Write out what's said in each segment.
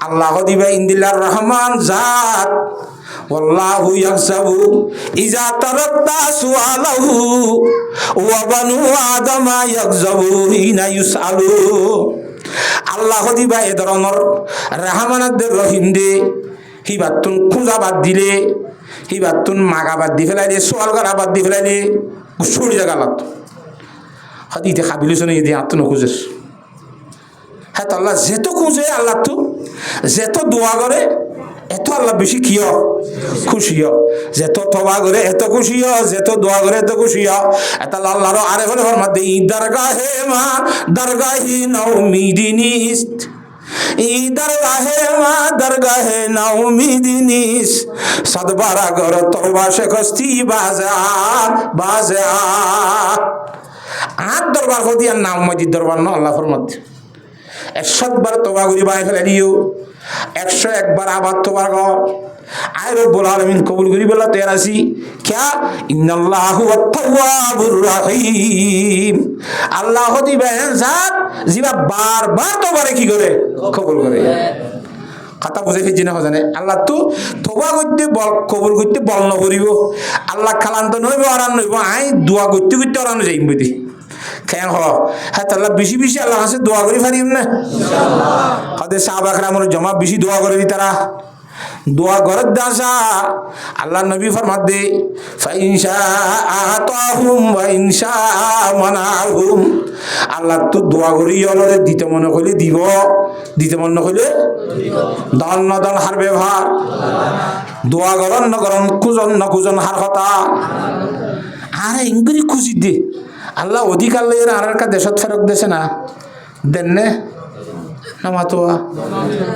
আল্লাহ দিবা ইন্দিল্লার রহমান জাত ওয়াল্লাহু ইয়াহসাবু ইজা তারাক্তা সুআলাহু ওয়া বানু আদামা ইয়াহসাবু হিনা ইউসআলু। আল্লাহ দিবা এ ধরনের রহমানদের রহিম দে হিবাতুন খুঁজা বাদ দিলে হিবাতুন মাগা বাদ দি ফেলাইলে সোয়াল করা বাদ দি ফেলাইলে সরি জায়গা লাগতো হাত ইতে খাবিলিস না ইদি আত্ম খুঁজেস। হ্যাঁ তো আল্লাহ যেত খুঁজে আল্লাহ তো যেত দোয়া করে এত আল্লাহ বেশি কিয় খুশি যেত তবা করে এত খুশি যেত দোয়া করে এত খুশি এটা আল্লাহর আরে হলে ফরমাতে দরগাহে মা দরগাহি নাউমিদিনিস্ত দরগাহে মা দরগাহে নাউমিদিনিস সদবারা গর তওবা শেখস্তি বাজা বাজা আর দরবার হদি আর নাম মসজিদ দরবার না আল্লাহ ফরমাতে 100 বার তওবা করি বাই ফেলে দিও 101 বার আবার তওবা কর আয় রব্বুল আলামিন কবুল করি বলা তৈয়ার আছি क्या ইন্নাল্লাহু আত-তাওয়াবুর রহিম। আল্লাহ দিবেন জাত জিবা বারবার তওবারে কি করে কবুল করে। কথা বুঝে ফেজি না জানে আল্লাহ তো তওবা করতে বল কবুল করতে বল না করিব আল্লাহ খালান্ত নইব আরান নইব আই দোয়া করতে করতে আরান যাইব দি কেন হ হ্যাঁ তাহলে বেশি বেশি আল্লাহ কাছে দোয়া করি পারিম না ইনশাআল্লাহ। হদে সাহাবা کرام জমা বেশি দোয়া করে দি তারা দোয়া গরদ দাসা আল্লাহ নবী ফরমাত দে ফাইনশা আতাহুম ওয়া ইনশা মানাহুম। আল্লাহ তো দোয়া করি অলরে দিতে মনে কইলে দিব দিতে মনে কইলে দল ন দল হার ব্যবহার দোয়া গরন ন গরন কুজন ন কুজন হার কথা আরে ইংরি খুশি দে আল্লাহ অধিকার লইরা আর একটা দেশত ফেরক দেছে না দেন নে না মাতোয়া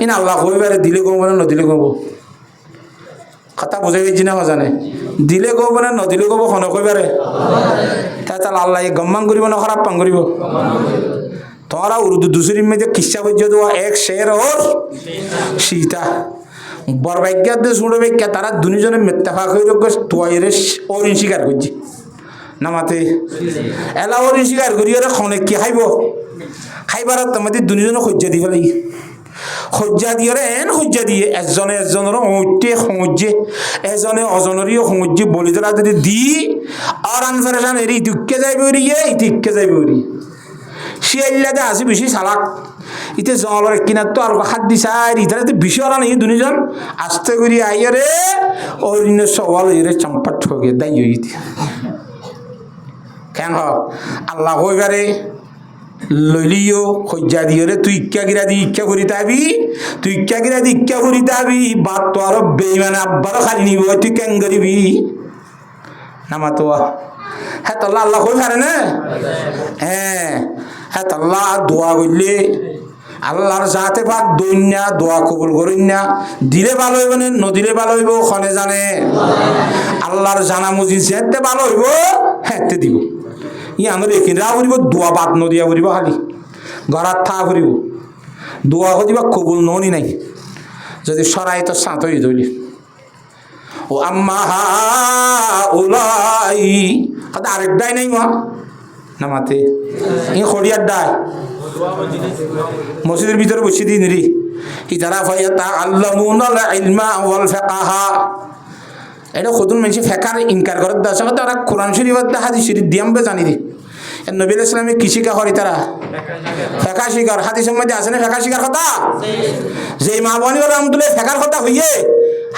ইন আল্লাহ কইবারে দিলে কব না নদিলে কব। কথা বুঝে গেছি না জানে দিলে কব না নদিলে কব খন কইবারে তাহলে আল্লাহ গম্মান করিব না খারাপ পাং করিব। তোরা উর্দু দুসরি মধ্যে কিসা বজ্য দেওয়া এক শের ওর সীতা বরবাইজ্ঞাত শুনে ব্যাখ্যা তারা দুজনে মেত্তাফাক হইল তোয়াইরে অরিন স্বীকার করছি নামাতে এলা অরিন স্বীকার করি ওরা খনে কি খাইব খাইবার তোমাদের দুজনে সজ্জা দি ফেলাই সজ্জা দিয়ে এন সজ্জা দিয়ে এজনে এজনের সৈতে সজ্জে এজনে অজনরীয় সজ্জে বলি তোলা যদি দি আর আনফারেশান এরি ইটুককে যাইব এরিয়ে ইটুককে যাইব এরি সে এল্লাদে আসি বেশি চালাক ইতে জলের কিনার তো আর হাত দিছাই ইতারে তো বেশি ওরা নেই দুজন আস্তে করি আইয়ারে অরিন্য সওয়াল এরে চম্পাট ঠকে দাই হইতে কেন আল্লাহ কইবারে লইলিও সজ্জা দিয়ে তুই ইচ্ছা গিরা দি ইচ্ছা করি তাবি তুই ইচ্ছা গিরা দি ইচ্ছা করি তাবি বাদ তো আরো বেইমানে আব্বারও খালি নিব তুই কেন করিবি নামাতোয়া হ্যাঁ তাল্লাহ আল্লাহ কই পারে না হ্যাঁ হ্যাঁ তাল্লাহ দোয়া করলে আল্লাহর জাতে পাক দইন্যা দোয়া কবুল করিন না দিলে ভালো হইব না নদিলে ভালো হইব খনে জানে আল্লাহর জানা মুজি যেতে ভালো হইব হেতে দিব ই আনরে কিনা করিব দোয়া বাদ নদিয়া করিব খালি ঘরাত থা করিব দোয়া করিবা কবুল ননি নাই যদি সরাই তো সাঁত হয়ে ধরলি ও আম্মা উলাই কথা আরেক দায় নাই মা নামাতে ই খড়িয়ার দায় মসজিদের ভিতরে বসে দিন রি ইতারা ফায়াতা আল্লামুনাল ইলমা ওয়াল ফিকহা এটা কতজন মানুষ ফেকার ইনকার করে দাস তারা কোরআন শরীফ হাদিস শরীফ দিয়ামবে জানি দি নবী আলাইহিস সালামে কি শিক্ষা করি তারা ফেকা শিকার হাদিসের মধ্যে আছে না ফেকা শিকার কথা যে মা বনি রাহমাতুল্লাহ ফেকার কথা হইয়ে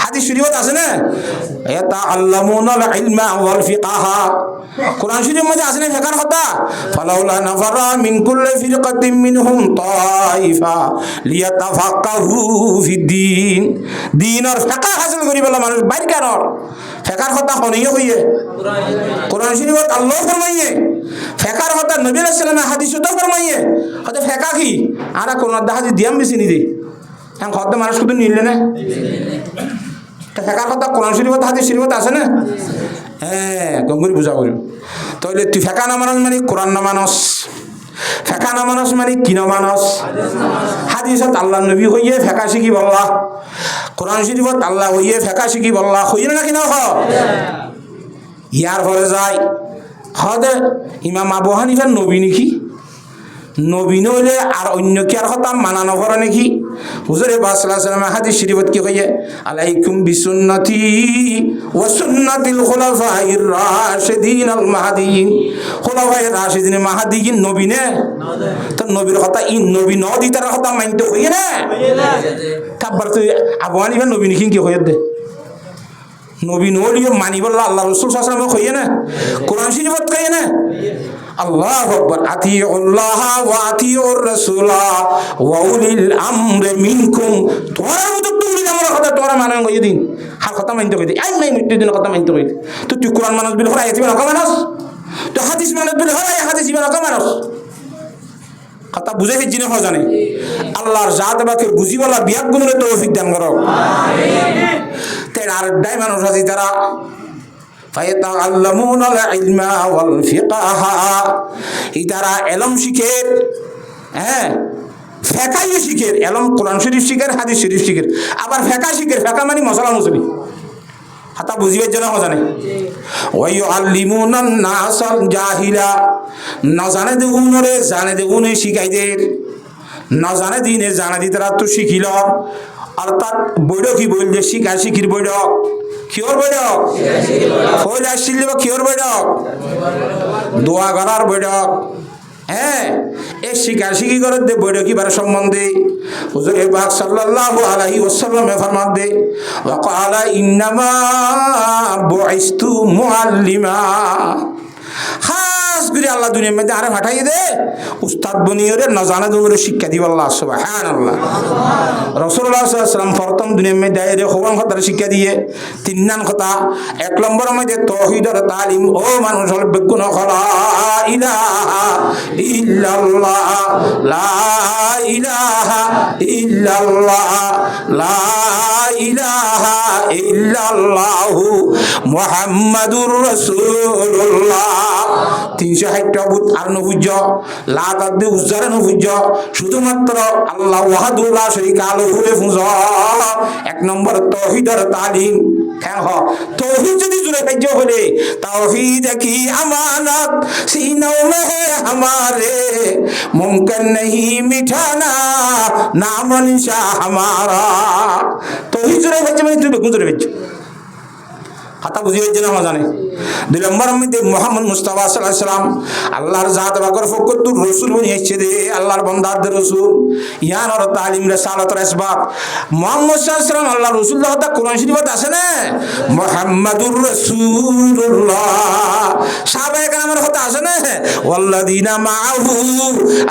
হাদিস শরীফত আছে না ইয়াতাআল্লামুনাল ইলমা ওয়াল ফিকহা কোরআন শরীফের মধ্যে আছে না ফেকার কথা ফালাউলা নাফারা মিন কুল্লি ফিরকাতিন মিনহুম তাইফা লিয়াতাফাক্কাহু ফিদ্দিন দিন আর ফিকহ হাসিল করি বলা মানুষ বাইর কারণ ফেকার কথা হনিয়ে হইয়ে কোরআন শরীফত আল্লাহ ফরমাইয়ে ফেকার কথা নবী আলাইহিস সালামের হাদিসত ফরমাইয়ে হতে ফেকা কি আরা কোন হাদিস দিয়াম বেশি নি দে এখন কত মানুষ শুধু নিলে না ফেকার কথা কোরআন শরীফত হাদিস শরীফত আছে না হ্যাঁ গঙ্গুরি বুঝা করিব তাহলে তুই ফেকা না মানুষ মানে কোরআন না মানুষ ফেকা না মানুষ মানে কি না মানুষ হাদিসত আল্লাহ নবী হইয়ে ফেকা শিখি বললা কোরআন শরীফত আল্লাহ হইয়ে ফেকা শিখি বললা হইলে না কি না ইয়ার পরে যায় হদে ইমাম আবু হানিফার নবী নাকি নবী নইলে আর অন্য কি আর কথা মানানো করে নাকি? হুজুরে পাক সাল্লাল্লাহু আলাইহি ওয়াসাল্লাম হাদিস শরীফত কি কইয়ে, আলাইকুম বিসুন্নতি ওয়া সুন্নাতিল খুলাফাইর রাশিদিন আল মাহদিয়িন। খুলাফায়ে রাশিদিন মাহদিয়িন নবী নে, তো নবীর কথা ইন নবী ন দি তার কথা মানতে হইয়ে না। কাবার তুই আবু হানিফা নবী নিকিন কি হইয়ে দে, নবী নলিও মানিবল্লাহ আল্লাহ রাসূল সাল্লাল্লাহু আলাইহি ওয়াসাল্লাম কইয়ে না, কোরআন শরীফত কইয়ে না। আল্লাহু আকবার। আতিউল্লাহ ওয়া আতিউর রাসূলা ওয়া উলিল আমরি মিনকুম। তোরা মত তুমি আমার কথা তোরা মানেন কই দিন, হার কথা মানতে কই দিন, আই নাই মৃত্যু দিন কথা মানতে কই দিন। তো তুই কোরআন মানস বিল হরাই তুমি রকম মানস, তো হাদিস মানস বিল হরাই হাদিস বিল রকম মানস। কথা বুঝে হে জিনে হয় জানে আল্লাহর জাত বাকে বুঝিবালা বিয়াক গুণরে তৌফিক দান করো। আমিন। তাই আর ডাই মানুষ আছে তারা ফায়াতাআল্লামুনা আল ইলমা ওয়াল ফিকহা, ইতারা ইলম শিখের, হ্যাঁ ফিকহ শিখের, ইলম কোরআন শরীফ শিখের, হাদিস শরীফ শিখের, আবার ফিকহ শিখের। ফিকহ মানে মশলা মুসলি হাতা বুঝিবার জন্য জানে। ওয়া ইউআল্লিমুনান নাসাল জাহিলা, না জানে দেউনরে জানে দেউনে শিখাইদের, না জানে দিনে জানে দি তারা তো শিখিল। অর্থাৎ বৈঠক কি বলছে শিখা শিখির বৈঠক, কিহর বৈঠক? হইলে আসছিল কিহর বৈঠক? দোয়া করার বৈঠক। হ্যাঁ, এই শিখা শিখি করে দে বৈঠক কিবার সম্বন্ধে হুজুর পাক সাল্লাল্লাহু আলাইহি ওয়াসাল্লাম ফরমান দে, ওয়া ক্বালা ইন্নামা বুইস্তু মুআল্লিমা। খাস করে আল্লাহ দুনিয়ার মধ্যে আরে পাঠাইয়ে দে উস্তাদ বনিয়রে না জানা দুরে শিক্ষা দিব। আল্লাহ সুবহানাল্লাহ। রাসূলুল্লাহ সাল্লাল্লাহু আলাইহি ওয়াসাল্লাম প্রথম দুনিয়ার মধ্যে আইরে খবর কথা শিক্ষা দিয়ে তিননান কথা। এক নম্বরের মধ্যে তাওহীদের তালিম। ও মানুষ হল বেগুন খলা ইলাহা ইল্লাল্লাহ, লা ইলাহা ইল্লাল্লাহ, লা ইলাহা ইল্লাল্লাহ মুহাম্মাদুর রাসূলুল্লাহ। 360টা বুত আর নহুজ্জ লাতাদ্দে উজ্জারে নহুজ্জ, শুধুমাত্র আল্লাহ ওয়াহদুহু লা শারীকা লাহু ফুজ। এক নম্বর তাওহীদের তালিম। হ্যাঁ, তাওহীদ যদি জুড়ে কাজ হলে তাওহীদ কি আমানত सीनों में है हमारे, मुमकिन नहीं मिटाना नाम निशा हमारा। ताওহীদ জুড়ে কাজ মানে তুই বেগুন জুড়ে কাজ কথা বুঝিয়ে জন্য জানে। 2 নম্বর মধ্যে মুহাম্মদ মুস্তাফা সাল্লাল্লাহু আলাইহি ওয়াসাল্লাম আল্লাহর জাত বাকর ফকতুর রাসূল বনি এসেছে দে, আল্লাহর বান্দাদের রাসূল। ইয়ানর তালিম রিসালাতের আসবাব মুহাম্মদ সাল্লাল্লাহু আলাইহি ওয়াসাল্লাম আল্লাহর রাসূলুল্লাহ তা কোরআন শরীফত আছে না, মুহাম্মাদুর রাসূলুল্লাহ। সাহাবায়ে কেরামের কথা আছে না, ওয়াল্লাযিনা মাআহু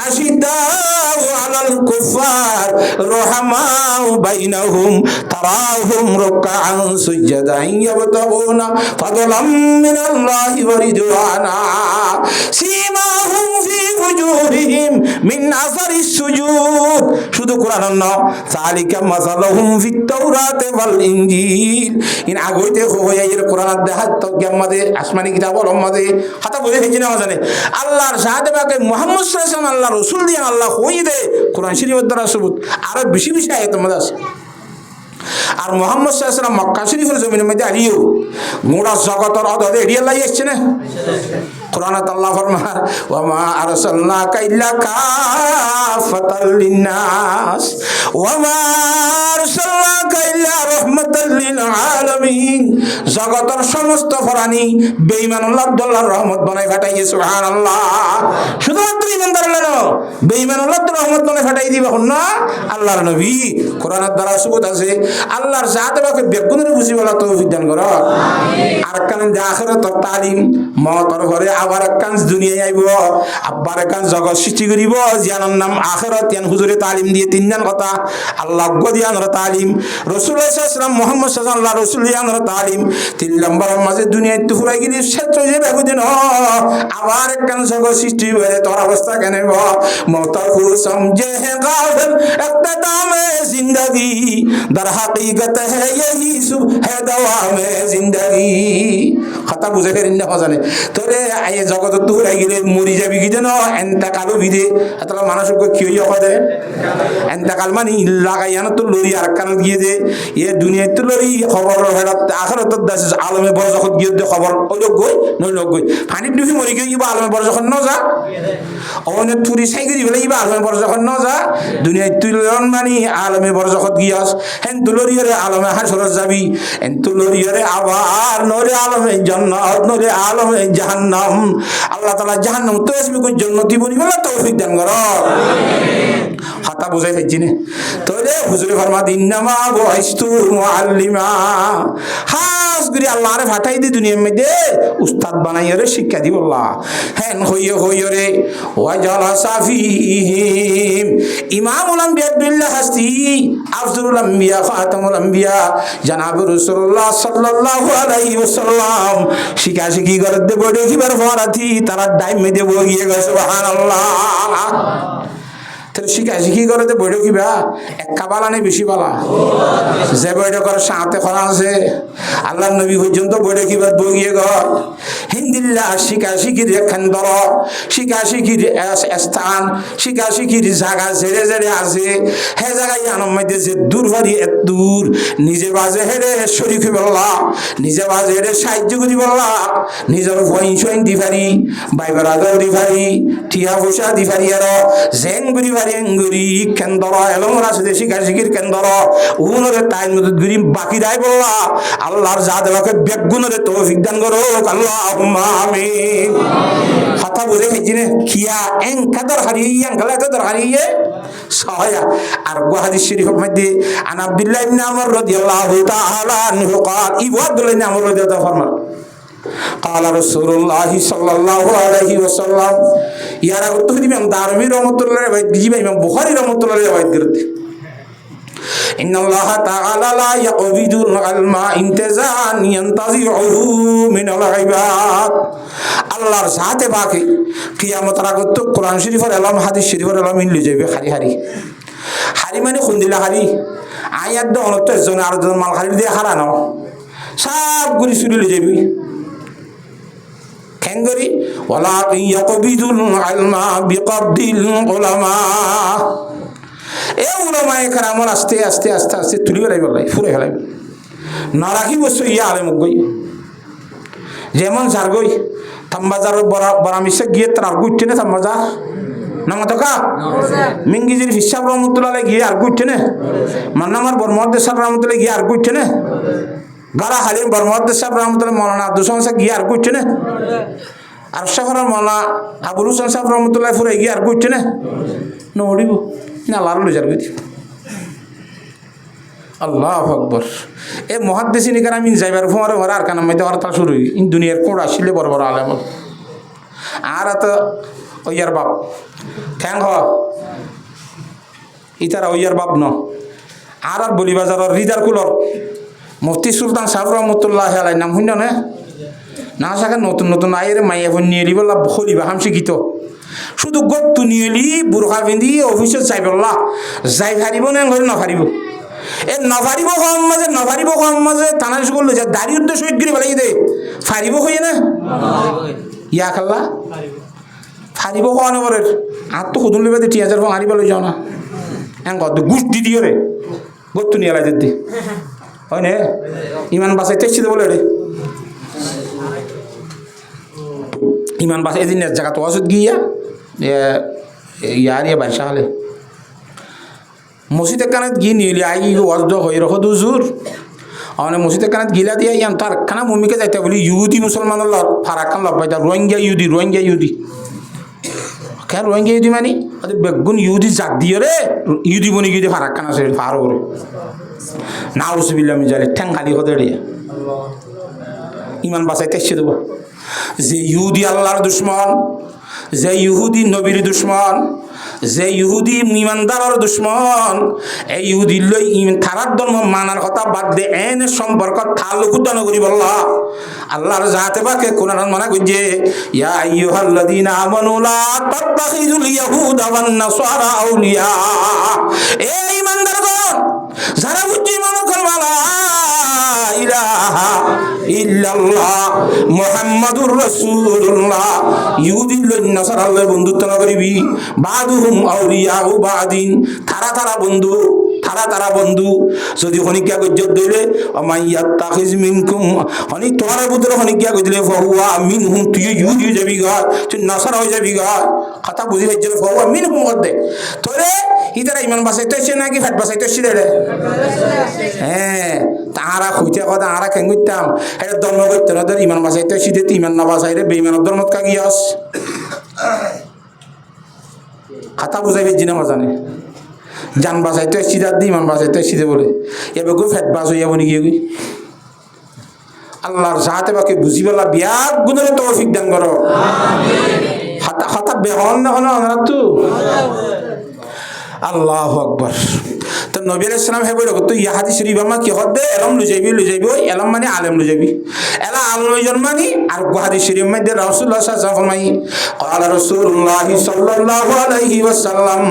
আশিদ্দাউ আলাল কুফার রহমাউ বাইনাহুম তারাহুম রুকআন সুজদান ইয়াবতাগুনা ফাদলাম মিনাল্লাহি ওয়া রিদওয়ানা সীমাহুম ফি ওয়ুজুহিহিম মিন আসারিস সুজুদ। শুধু কোরআন না, যালিকা মাসালুহুম ফিত তাওরাতি ওয়াল ইনজিল। ইন আগইতে হইয়ার কোরআন দেখাত তো গম্মাদে আসমানি কিতাব লম্মাদে হাতা বলে হেজি না জানে। আল্লাহর সাহায্যে বাকে মুহাম্মদ সাল্লাল্লাহু আলাইহি ওয়াসাল্লাম আল্লাহর রাসূল দিয়ে আল্লাহ হই দে কোরআন শরীফের দ্বারা সবুত আরো বেশি বেশি আয়াত মধ্যে আছে। আর মুহাম্মদ সাল্লাল্লাহু আলাইহি ওয়াসাল্লাম মক্কা শরীফের জমিনের মধ্যে আলিও গোটা জগতের অদদে এড়িয়ে লাই আসছে না। কোরআনত আল্লাহ ফরমান, ওয়া মা আরসালনাকা ইল্লা কাফাতাল লিন্নাস ওয়া মা আরসালনাকা ইল্লা রাহমাতাল লিল আলামিন। জগতের সমস্ত প্রাণী বেঈমান আল্লাহর রহমত বানাই ফাটাইয়ে সুবহানাল্লাহ। শুধুমাত্র ঈমানদার হলো বেঈমান আল্লাহর রহমত বানাই ফাটাই দিবা না আল্লাহর নবী। কোরআনের দ্বারা সবুত আছে। আল্লাহর জাত বাকে বেগুনের বুঝি বলা তৌফিক দান করো। আমিন। আর কান আখিরাত তালিম মওতর ঘরে আবার কান দুনিয়ায় আইব, আবার কান জগৎ সৃষ্টি করিব, জিয়ানোর নাম আখিরাত। ইয়ান হুজুরে তালিম দিয়ে তিনজন কথা আল্লাহ গদিয়ানোর তালিম, রাসূলুল্লাহ সাল্লাল্লাহু আলাইহি ওয়াসাল্লাম মুহাম্মদ সাল্লাল্লাহু আলাইহি ওয়াসাল্লাম রাসূলিয়ানোর তালিম। 3 নম্বর মাঝে দুনিয়ায় তো ফুরাই গিয়ে ক্ষেত্র যে বেগুদিন আবার কান জগৎ সৃষ্টি হয়ে তোর অবস্থা কেন মওতর কো সমঝে হে গাফিল ইক্তদামে জিন্দেগি দর হাকিকত है यही सुबह है दवा में जिंदगी। কথা বুঝে ফেরেন না জানে তোরে আইয়ে জগত তুই গেলে মরি যাবি কি যেন এন্তাকালও বিদে তাহলে মানুষকে কি হইয়া হবে এন্তাকাল মানে লাগাইয়া না তো লড়ি আর কান গিয়ে দে এ দুনিয়ায় তো লড়ি খবর আখেরাত দাস আলমে বড় যখন গিয়ে দে খবর ওই লোক গই নই লোক গই পানির ডুবি মরি গিয়ে ইবা আলমে বড় যখন ন যা অনেক তুরি সাইকেল বলে ইবা আলমে বড় যখন ন যা দুনিয়ায় তুই লড়ন মানি আলমে বড় যখন গিয়াস হেন তুলরিয়রে আলমে হাসরত যাবি হেন তুলরিয়রে আবার নরে আলমে জান্নাত নরে আলমে জাহান্নাম আল্লাহ তাআলা জাহান্নাম তো আসবি কই জান্নাতি বনি বলা তৌফিক দান করো হাতা বুঝাই থাকছি না তোরে হুজুরে ফরমা ইন্নামা বুইস্তু মুআল্লিমা হাস করে আল্লাহরে ফাটাই দি দুনিয়ার মধ্যে উস্তাদ বানাইয়া রে শিক্ষা দিব আল্লাহ হেন হইয় রে ওয়াজালা সাফিহিম ইমামুল আম্বিয়া বিল্লাহ হাসতি আফজলুল আম্বিয়া খাতামুল আম্বিয়া জনাব রাসূলুল্লাহ সাল্লাল্লাহু আলাইহি ওয়াসাল্লাম শিক্ষা করে দে বড় কিবার ফরাতি তারা ডাইম মধ্যে বগিয়ে গেছে সুবহানাল্লাহ শিখি করে তো বৈঠক কিবা একা বালা নেই বেশি বালা যে বৈঠক করার সাথে করা আছে আল্লাহ নবী পর্যন্ত বৈঠক কিবা বগিয়ে গর হিন্দিল্লা শিখির কেন্দ্র শিখির স্থান শিখির জায়গা জেড়ে জেড়ে আছে হে জায়গায় আনম মধ্যে যে দূর ভারি এত দূর নিজে বাজে হেরে শরীফ বললা নিজে বাজে হেরে সাহায্য করি বললা নিজের ফইন দি পারি বাইবার আদর দি পারি টিয়া পয়সা দি পারি আর জেং করি এঙ্গুরি কেন্দ্র এলম রাশিদে শিখির কেন্দ্র উনরে টাইম গুরি বাকি রাই বললা আল্লাহর যা দেওয়াকে বেগুনরে তৌফিক দান করো আল্লাহুম্মা আমিন কথা বুঝে গেছিনে খিয়া এং কাদর হারিয়ে গলা কাদর হারিয়ে সহায়া আর হাদিস শরীফের মধ্যে আন আব্দুল্লাহ ইবনে আমর রাদিয়াল্লাহু তাআলা আনহু قال ইবনে আমর রাদিয়াল্লাহু ফরমান قال رسول الله صلى الله عليه وسلم ইয়ারা তো ইমাম দারমি রহমাতুল্লাহ আলাইহি জিবা ইমাম বুখারী রহমাতুল্লাহ আলাইহি করতে ان الله تعالى لا يقبض العلم انتزاعا ينتزعه من العباد আল্লাহর জাতে পাকে কিয়ামতের আগে তো কোরআন শরীফের এলম হাদিস শরীফের এলম মিলে যাবে হারি মানে খুন্দিলা হারি আয়াত দ অনত জন আর জন মাল হারি দিয়ে হারানো সব গুলি চুরি লয়ে যাবি খেঙ্গরি ওয়ালা ইয়াকবিদুল ইলমা বিকবদিল উলামা এ উলামায়ে কেরাম আস্তে আস্তে আস্তে আস্তে তুলি ফেলাই বলাই ফুরে ফেলাই না রাখি বসে ইয়া আলেম গই যেমন জারগই থাম্বাজার বড় মিশে গিয়ে তার গুইতে না থাম্বাজার নাম তো কা মিঙ্গিজির হিসাব রহমতুল্লাহ গিয়ে আর গুইতে না মান্নামার বরমদ্দে সাহেব রহমতুল্লাহ গিয়ে আর গুইতে না গারা হালিম বরমদ্দে সাহেব রহমতুল্লাহ মৌলানা আব্দুল সামাদ সাহেব গিয়ে আর গুইতে না আর শহরের মৌলানা আবুল হোসেন সাহেব রহমতুল্লাহ ফুরে গিয়ে আর গুইতে না নড়িব না লারু লজার গই আল্লাহু আকবার এ মুহাদ্দিসিন کرام যাইবার ফোরে ওরা আর কানাম মধ্যে হরতাল শুরু হই ইন দুনিয়ার কোন আসলে বড় বড় আলেম আর তো ওয়ার বাপ ঠ্যাং হ ইতারা ওয়ার বাপ ন আর বলি বাজারের রিদার কুলর মুফতি সুলতান সাহেব রহমতুল্লাহ আলাইহি নাম শুন না না সাকা নতুন নতুন আইরে মাইয়া ফোন নিয়ে লিবলা খলিবা হাম শিখিত শুধু গত্তু নিয়েলি বুরখা বিন্ধি অফিসে যাইবল্লা যাই ফারিব না ঘরে না ফারিব এ নফারিব কম মাঝে থানা স্কুল যে দাড়ি উদ্দেশ্য শহীদ গিরি বেলাই দে ফারিব হইয়ে না ইয়া খাল্লা ফারিব খাওয়ানো পরের আর তো সুদুন লিবে 3000 ফোন হারিব লই যাও না এন গদ গুস দি দিও রে গত্তু নিয়ে লাই দিদি হয় না ইমান বাসাইতে ছিল বলে রে ইমান বাসাই এদিন এক জায়গা তো ওষুধ গিয়া ইয়ার ইয়ে বাইসা হলে মসজিদের কানত গিয়ে নিলি আই ওয়াজদ হয়ে রহ দুজুর মানে মসজিদের কানত গিলা দিয়া ইয়ান তার খানা মমিকে যাইতে বলি ইহুদি মুসলমান ফারাক খান লব পাইতা রোহিঙ্গা ইহুদি কেন রোহিঙ্গা ইহুদি মানে বেগুন ইহুদি জাগ দিয়ে রে ইহুদি বনি গিয়ে ফারাক খান আছে ফার করে না উসবিল্লা আমি জানি ঠ্যাং খালি হতে রে ইমান বাসাইতে এসে দেবো যে ইহুদি আল্লাহর দুশ্মন যে ইহুদি নবীর দুশ্মন যে ইহুদি ইমানদারের দুশ্মন এই ইহুদি লই তারার ধর্ম মানার কথা বাদ দে এনে সম্পর্ক তালুকুদান করি বললা আল্লাহর জাতে পাকে কোরআন মানা কইছে ইয়া আইয়ুহাল্লাযীনা আমানু লা তাত্তাখিযুল ইয়াহুদা ওয়ান নাসারা আউলিয়া এ ইমানদারগণ যারা বুঝি মনে করবা লা ইলাহা ইল্লাল্লাহ মুহাম্মাদুর রাসূলুল্লাহ ইহুদিল্লাহ নাসারাল্লাহ বন্ধুত্ব না করিবি বাদুহুম আউলিয়াউ বাদিন তারা বন্ধু তারা বন্ধু যদি হনিকা গজ্জত দিলে আমাইয়াত তাখিজ মিনকুম হনি তোমার ভিতরে হনিকা গজলে ফাহুয়া মিনহুম তুই ইহুদি যাবি গা তুই নাসারা হয়ে যাবি গা কথা বুঝি হইছে ফাহুয়া মিনহুম করতে তোরে ইতারা ইমান বাসাইতে আসছে নাকি ফ্যাট বাসাইতে আসছে রে হ্যাঁ তাহারা হইতে কথা তাহারা কেন করতাম এটা ধর্ম করতে না ইমান বাসাইতে আসছি দে ইমান না বাসাই রে বেইমানের ধর্মত কাগিয়াস কথা বুঝাই ফেলছি না জানে জান বাসাইতে আসছি যার দি ইমান বাসাইতে আসছি দে বলে এবার গো ফ্যাট বাস হইয়া বনি গিয়ে আল্লাহর সাথে বাকি বুঝি পেলা বিয়াক গুণের তৌফিক দান করো হাতা হাতা বেহন না হলো আমরা তো আল্লাহু আকবার তো নবী আলাইহিস সালাম হে বলে তো ইয়া হাদিস শরীফ আমা কি হদে এলম লই যাইবি এলম মানে আলেম লই যাইবি এলা আলেম লই মানে আর হাদিস শরীফ মধ্যে রাসূলুল্লাহ সাল্লাল্লাহু আলাইহি ওয়াসাল্লাম ফরমাই ক্বালা রাসূলুল্লাহ সাল্লাল্লাহু আলাইহি ওয়াসাল্লাম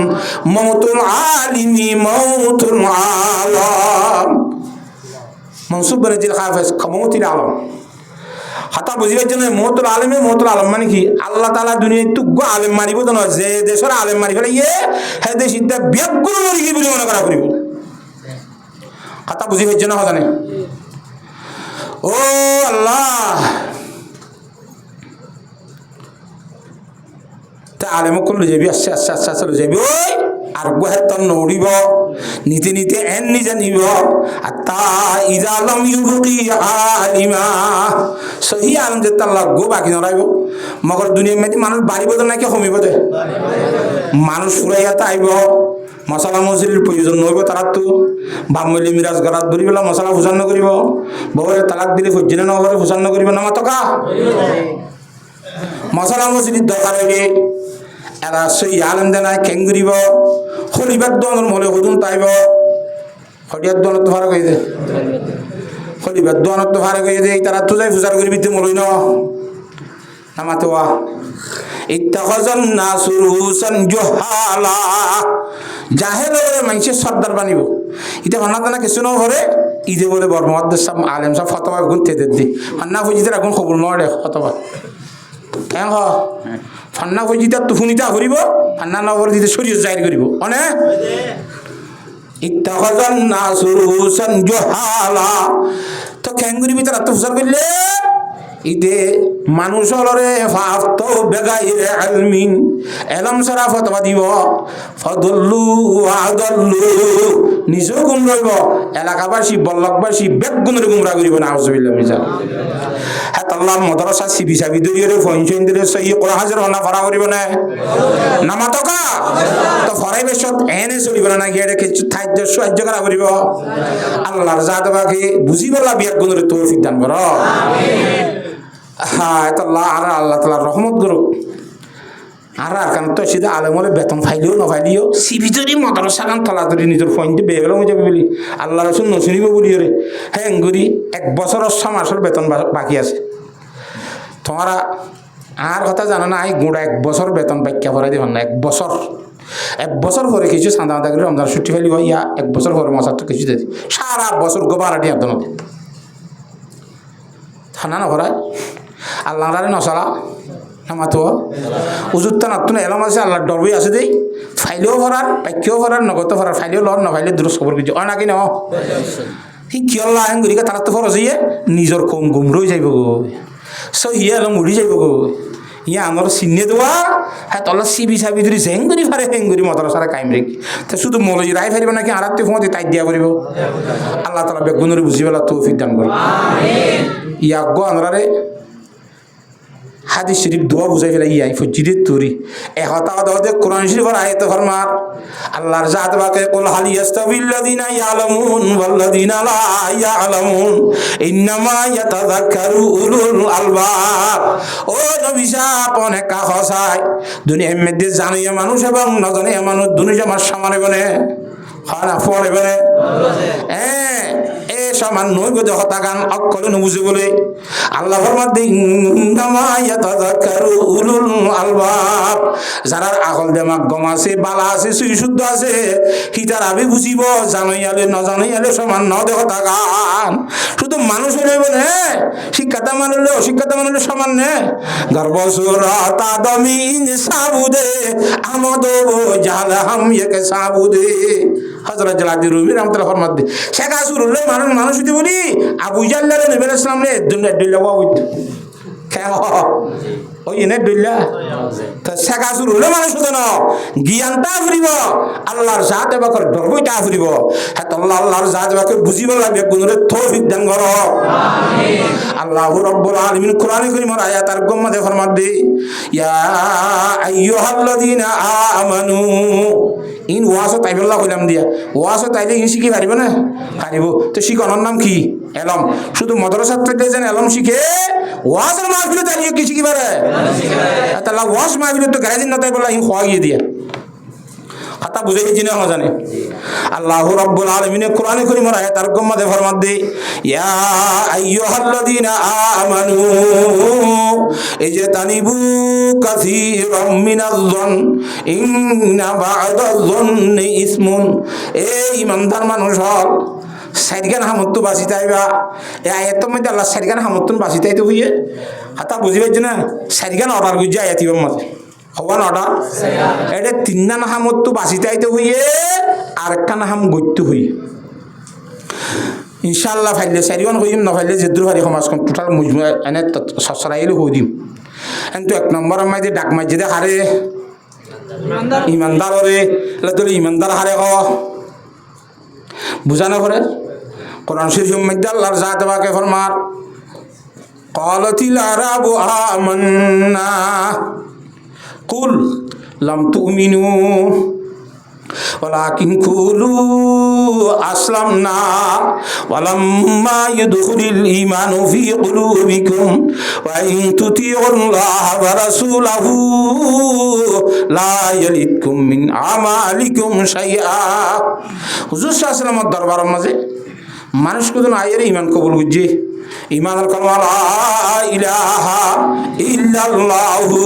মাউতুল আলিমি মাউতুল আলাম মনসুব বরজিল হাফেজ মাউতুল আলাম হাতা বুঝিবার জন্য মহতুল আলম মানে কি আল্লাহ তাআলা দুনিয়ায় তুগ্গ আলেম মারিব তো নয় যে দেশের আলেম মারি ফেলে ইয়ে হে দেশ ইত্যা ব্যাগুণ মরি কি বলে মনে করা করিব হাতা বুঝিবার জন্য জানে ও আল্লাহ তা আলেম করলে যাবি আস্তে লই যাবি ওই আর গোহেতন নড়িব নীতি এন নিজে নিব আর তা ইজালম ইউবকি আলিমা সহি আলম যে তাল্লা গো বাকি নড়াইব মগর দুনিয়ার মধ্যে মানুষ বাড়িব তো নাকি কমিব দে মানুষ ফুরাইয়াতে আইব মশলা মসলির প্রয়োজন নইব তারা তো বামলি মিরাজ গরাত ধরি পেলা মশলা ফুসান নকরিব বউরে তালাক দিলে ফজিনে নগরে ফুসান নকরিব না মাতকা মশলা মসলির দরকার হইলে এরা সেই আলেম দেনা কেঙ্গুরিব হলিবার দনের মলে হুদুন তাইব হলিয়ার দনত তো ফারাক হয়ে দে হলিবার দনত তো ফারাক হয়ে দে তারা তো যাই ফুসার করিবি তো মলই না মাতোয়া ইত্তাখাযান নাসু রুসান জুহালা জাহেলরে মানুষের সর্দার বানিব ইটা ভান্না দানা কিছু না করে ইদে বলে বর্মহাদ্দ সাহেব আলেম সাহেব ফতোয়া গুনতে দে ভান্না ফুজিতে এখন কবুল নড়ে ফতোয়া কেন হ ফান্না ফুজিতে তুফুনিতা করিব ফান্না নগর দিতে শরীয়ত জাহির করিব অনে ইত্তাখাযান নাসু রুসান জুহালা তো কেন করিবি তারা তো ফুসার করলে ইতে মানুষ হলরে ফাফতো বেগাইরে আলমিন এলম সারা ফতোয়া দিব ফদল্লু আদল্লু নিজেও গুম রইব এলাকাবাসী বল্লকবাসী বেগুনের গুমরা করিব না আউযুবিল্লাহ মিজাল হ্যাঁ আল্লাহর মাদ্রাসা সিবি সাবি দরিয়ে ফইন দিলে সহি কোরআন হাজার না ফরা করিব না নামাতকা তো ফরাই বেশত এনে চলিব না গিয়ে কিছু খাদ্য সাহায্য করা করিব আল্লাহর জাত বাকি বুঝিবলা বেগুনের তৌফিক দান করো আমিন হ্যাঁ এটা আল্লাহ তাআলার রহমত করুক আর কারণ তো সিধা আলেমরে বেতন ফাইলেও না ফাইলিও সিভিতরি মাদ্রাসা কান তলা ধরি নিজের পয়েন্টে বেগেল হয়ে যাবে বলি আল্লাহ রসুল নশুনিব বলি রে হ্যাঁ গুরি 1 বছরের 6 মাসের বেতন বাকি আছে তোমরা আর কথা জানো না এই গুঁড়া 1 বছর বেতন ব্যাখ্যা করাই দেবেন না 1 বছর পরে কিছু সাদা মাদা করে রমজান ছুটি ফেলি ইয়া 1 বছর পরে মশার তো কিছু দিই সারা বছর গোবারাটি একদম থানা না ভরায় আল্লাহ রারে নসলা নামাতো উজুরটা নাতুন এলাম আছে আল্লাহর ডরবই আছে দেই ফাইলেও ভরার বাক্যও ভরার নগদ ভরার ফাইলেও লর না ফাইলে দূর খবর কিছু নাকি ন ঠিক কি আল্লাহ আইন করি তারা তো ফরজ ইয়ে নিজের কম গুম রয়ে যাইব গো সো ইয়ে এলাম উড়ি যাইব গো ইয়া আমার চিনে দেওয়া হ্যাঁ তলা সিবি সাবি ধরি হেঙ্গুরি ফারে হেঙ্গুরি মদরসারা কাইম রেখি তো শুধু মলজি রায় ফারিব নাকি আর রাত্রে ফোঁতে তাই দিয়া করিব আল্লাহ তালা বেগুনের বুঝি পেলা তৌফিক দান করব ইয়া গো আনরারে হাদিস শরীফ দোয়া বুঝাই ফেলা ইয়াই ফজিদে তুরি এহতা দে কোরআন শরীফের আয়াত ফরমার আল্লাহর জাত বাকে কুল হাল ইয়াস্তাবিল্লাযিনা ইয়ালামুন ওয়াল্লাযিনা লা ইয়ালামুন ইন্নামা ইয়াতাযাক্কারু উলুল আলবাব ও নবী সাহেব অনেক কাহসায় দুনিয়ার মধ্যে জানে মানুষ এবং না জানে মানুষ দুনিয়া আমার সামনে বনে খানা ফলে বনে সমান নই বোধ হতাগান অক্ষরে নুবুঝে বলে আল্লাহ ফরমাতে ইন্নামা ইয়াতাযাক্কারু উলুল আলবাব যারা আকল দেমাগ গম আছে বালা আছে সুই শুদ্ধ আছে হিতার আবে বুঝিব জানাইয়ালে ন জানাইয়ালে সমান ন দেহ হতাগান শুধু মানুষ হইব নে শিক্ষাটা মানলে অশিক্ষাটা মানলে সমান নে গর্বসুরত আদমিন সাবুদে আমদ জাল হাম ইকে সাবুদে হযরত জালালি রুমি রাহমাতুল্লাহ ফরমাতে শেখ আসুরুল্লাহ মানুষ হইতে বলি আবু জাহল নবী সাল্লাল্লাহু আলাইহি দুনিয়া দিল্লা হইত কেন ওই এনে দিল্লা তা শেখ আসুরুল্লাহ মানুষ হতো না জ্ঞানটা ফুরিব আল্লাহর জাত এবাকর ডরবইটা ফুরিব হ্যাঁ আল্লাহর জাত এবাকর বুঝিব লাগবে গুণরে তৌফিক দান করো আমিন আল্লাহু রাব্বুল আলামিন কোরআনে কারীমের আয়াতের গম্মতে ফরমাতে ইয়া আইয়ুহাল্লাযীনা আমানু ইন ওয়াসো তাইবুল্লাহ কইলাম দিয়া ওয়াসো তাইলে ইন শিখি পারিব না পারিব তো শিখনের নাম কি এলম শুধু মাদ্রাসাত থেকে যেন এলম শিখে ওয়াসের মাহফিলে তাইলে কি শিখি পারে তাহলে ওয়াস মাহফিলে তো গাইদিন না তাইবুল্লাহ ইন খোয়াইয়ে দিয়া কথা বুঝে গেছি না জানে আল্লাহু রাব্বুল আলামিন কোরআনে কারীমের আয়াতের গম্মতে ফরমাতে ইয়া আইয়ুহাল্লাযীনা আমানু ইজতানিবু কাসীরাম মিনাজ-যন ইন্না বা'দাজ-যন্নি ইসমুন এই ইমানদার মানুষ হল সাইডগান হামত্তু বাঁচিতাইবা এই আয়াতের মধ্যে আল্লাহ সাইডগান হামত্তুন বাঁচিতাইতে হইয়ে কথা বুঝি পাইছ না সাইডগান অর্ডার করছে আয়াতিবার মাঝে হওয়ান অর্ডার এটা তিনটা হামত্তু বাঁচিতাইতে হইয়ে আর একটা নাম গত্যু হইয়ে ইনশাআল্লাহ ফাইলে চারিজন হইম নফাইলে যেদুর হারি সমাজখন টোটাল মুজমুয়া এনে সচরাইলে হই দিম কিন্তু এক নম্বর আমায় যে ডাক মাঝে হারে ইমানদাররে তোলে ইমানদার হারে হ বুঝানো করে কোরআন শরীফ মধ্যে আল্লাহর জাত বাকে ফরমার ক্বালাতিল আরাবু আমান্না কুল লাম তুমিনু ওয়ালাকিন কুলু আসলামনা ওয়ালাম্মা ইয়াদখুলিল ঈমানু ফি কুলুবিকুম ওয়া ইন তুতিউল্লাহা ওয়া রাসূলাহু লা ইয়ালিদকুম মিন আমালিকুম শাইআ হুজুর সাল্লাল্লাহু আলাইহি ওয়াসাল্লামের দরবারের মাঝে মানুষ কোন আয়ের ঈমান কবুল করছে ঈমানের কালমা লা ইলাহা ইল্লাল্লাহু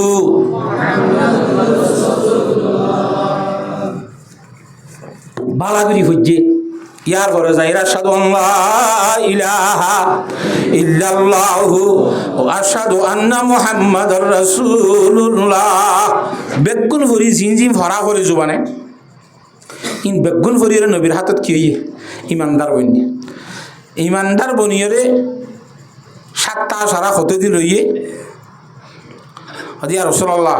বালাগুড়ি হজ্জে ইয়ার ঘরে যাইরা আশহাদু আল্লা ইলাহা ইল্লাল্লাহু ওয়া আশহাদু আন্না মুহাম্মাদুর রাসূলুল্লাহ বেগুন ভরি জিনজিম ভরা করে জুবানে ইন বেগুন ভরির নবীর হাতত কি হইয়ে ইমানদার বনি ইমানদার বনিয়রে সাতটা সারা হতে দিল ইয়ে ইয়া রাসূলুল্লাহ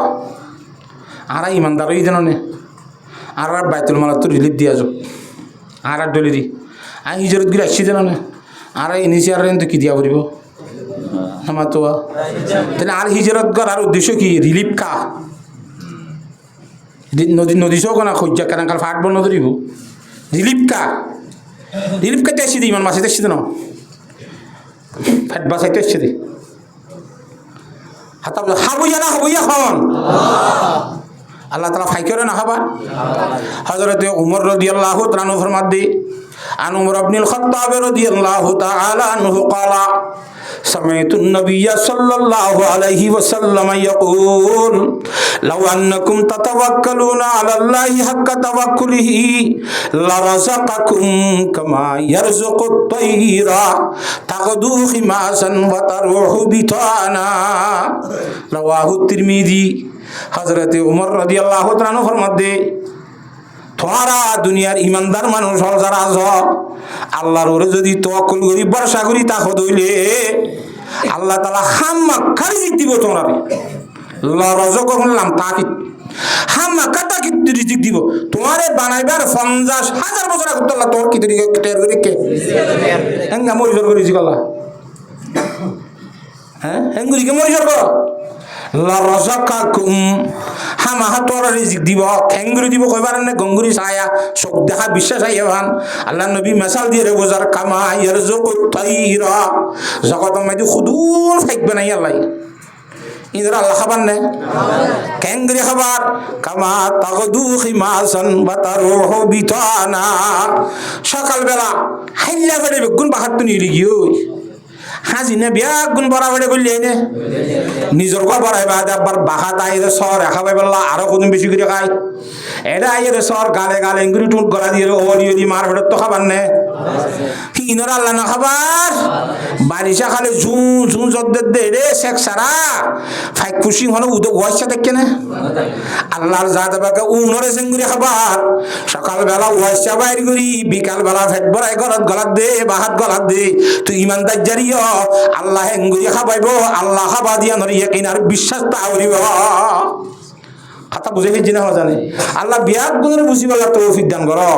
আরা ইমানদার হই দেন নে আর বাইতুল মাল তো রিলিফ দিয়া যাও আর ডলি আর হিজরত গিয়ে আসছি দেন না আর ইনিশি আর তো কি দিয়া পড়ব আমার তো তাহলে আর হিজরত কর আর উদ্দেশ্য কি রিলিফ কা নদী নদী চৌক না সূর্য কেনাকাল ফাট বন্ধ ধরিব রিলিফ কাতে আসছি দি ইমান মাসিতে আসছি দেন ফাট বাসাইতে আসছি দি হাতা হাবু জানা হবু এখন আল্লাহ তালা ফাই করে না খাবা হযরত উমর রাদিয়াল্লাহু তাআলা আনহু ফরমাতে আন উমর ইবনুল খাত্তাব রাদিয়াল্লাহু তাআলা আনহু ক্বালা সামি'তু an-nabiyya sallallahu alayhi wa sallam yaqul law annakum tatawakkaluna 'ala allahi haqqa tawakkulihi la razaqakum kama yarzuqu at-tayra taghdu khimasan wa taruhu bitana rawahu at-tirmidhi হযরতে উমর রাদিয়াল্লাহু তাআলা ফরমাতে তোরা দুনিয়ার ইমানদার মানুষ হল যারা আছ আল্লাহর ওরে যদি তাওয়াক্কুল করি ভরসা করি তা হইলে আল্লাহ তাআলা হাম্মা খারিজ দিব তোমরা লা রাযাকাকুম লাম তাকিদ হাম্মা কাটা কি রিজিক দিব তোমারে বানাইবার 50,000 বছর আগে আল্লাহ তোর কি তরিকা টের করে কে এঙ্গা মরি জোর করে রিজিক আল্লাহ হ্যাঁ এঙ্গুরি কে মরি জোর করো লা রাযাকাকুম হামা হাতর রিজিক দিব খেঙ্গুরি দিব কইবার না গঙ্গুরি ছায়া চোখ দেখা বিশ্বাস আইয়ান আল্লাহ নবী মিসাল দিয়ে বোঝার কামা ইয়ারযুকুত তাইরা জগত মধ্যে খুদুল থাকবে না আল্লাহ ইনরা আল্লাহ খাবার না খেঙ্গুরি খাবার কামা তাগদু খিমাসান বাতারুহু বিতানা সকাল বেলা হাইলা করে বেগুন বাহাত নিয়ে গিয়ে হাজি না বিয়া গুণ বরাবরে করলি এনে নিজের ঘর বরাইবা আবার বাহাত আইরে সর খাবাই বললা আরো কোন বেশি করে খাই এটা আইরে সর গালে গালে ইংগুরি টুট গলা দিয়ে ওরি ওরি মার ভেতর তো খাবার নে ইনর আল্লাহ না খাবার বারিশা খালে জুঁ জুঁ জদ্দের দে রে শেখ সারা ফাইক পুশিং হলো উদো ওয়াইসা দেখে না আল্লাহর জাত বাকে উনরে সেঙ্গুরি খাবার সকালবেলা ওয়াইসা বাইর করি বিকালবেলা ফেট বড়াই গলাত দে বাহাত গলাত দে তুই ইমানদার জারিয় আল্লাহ হেঙ্গুরি খাবাইব আল্লাহ খাবা দিয়া নরি ইয়াকিন আর বিশ্বাস তাওরিব কথা বুঝে গেছি না জানে আল্লাহ বিয়াক গুণের বুঝি বলা তৌফিক দান করো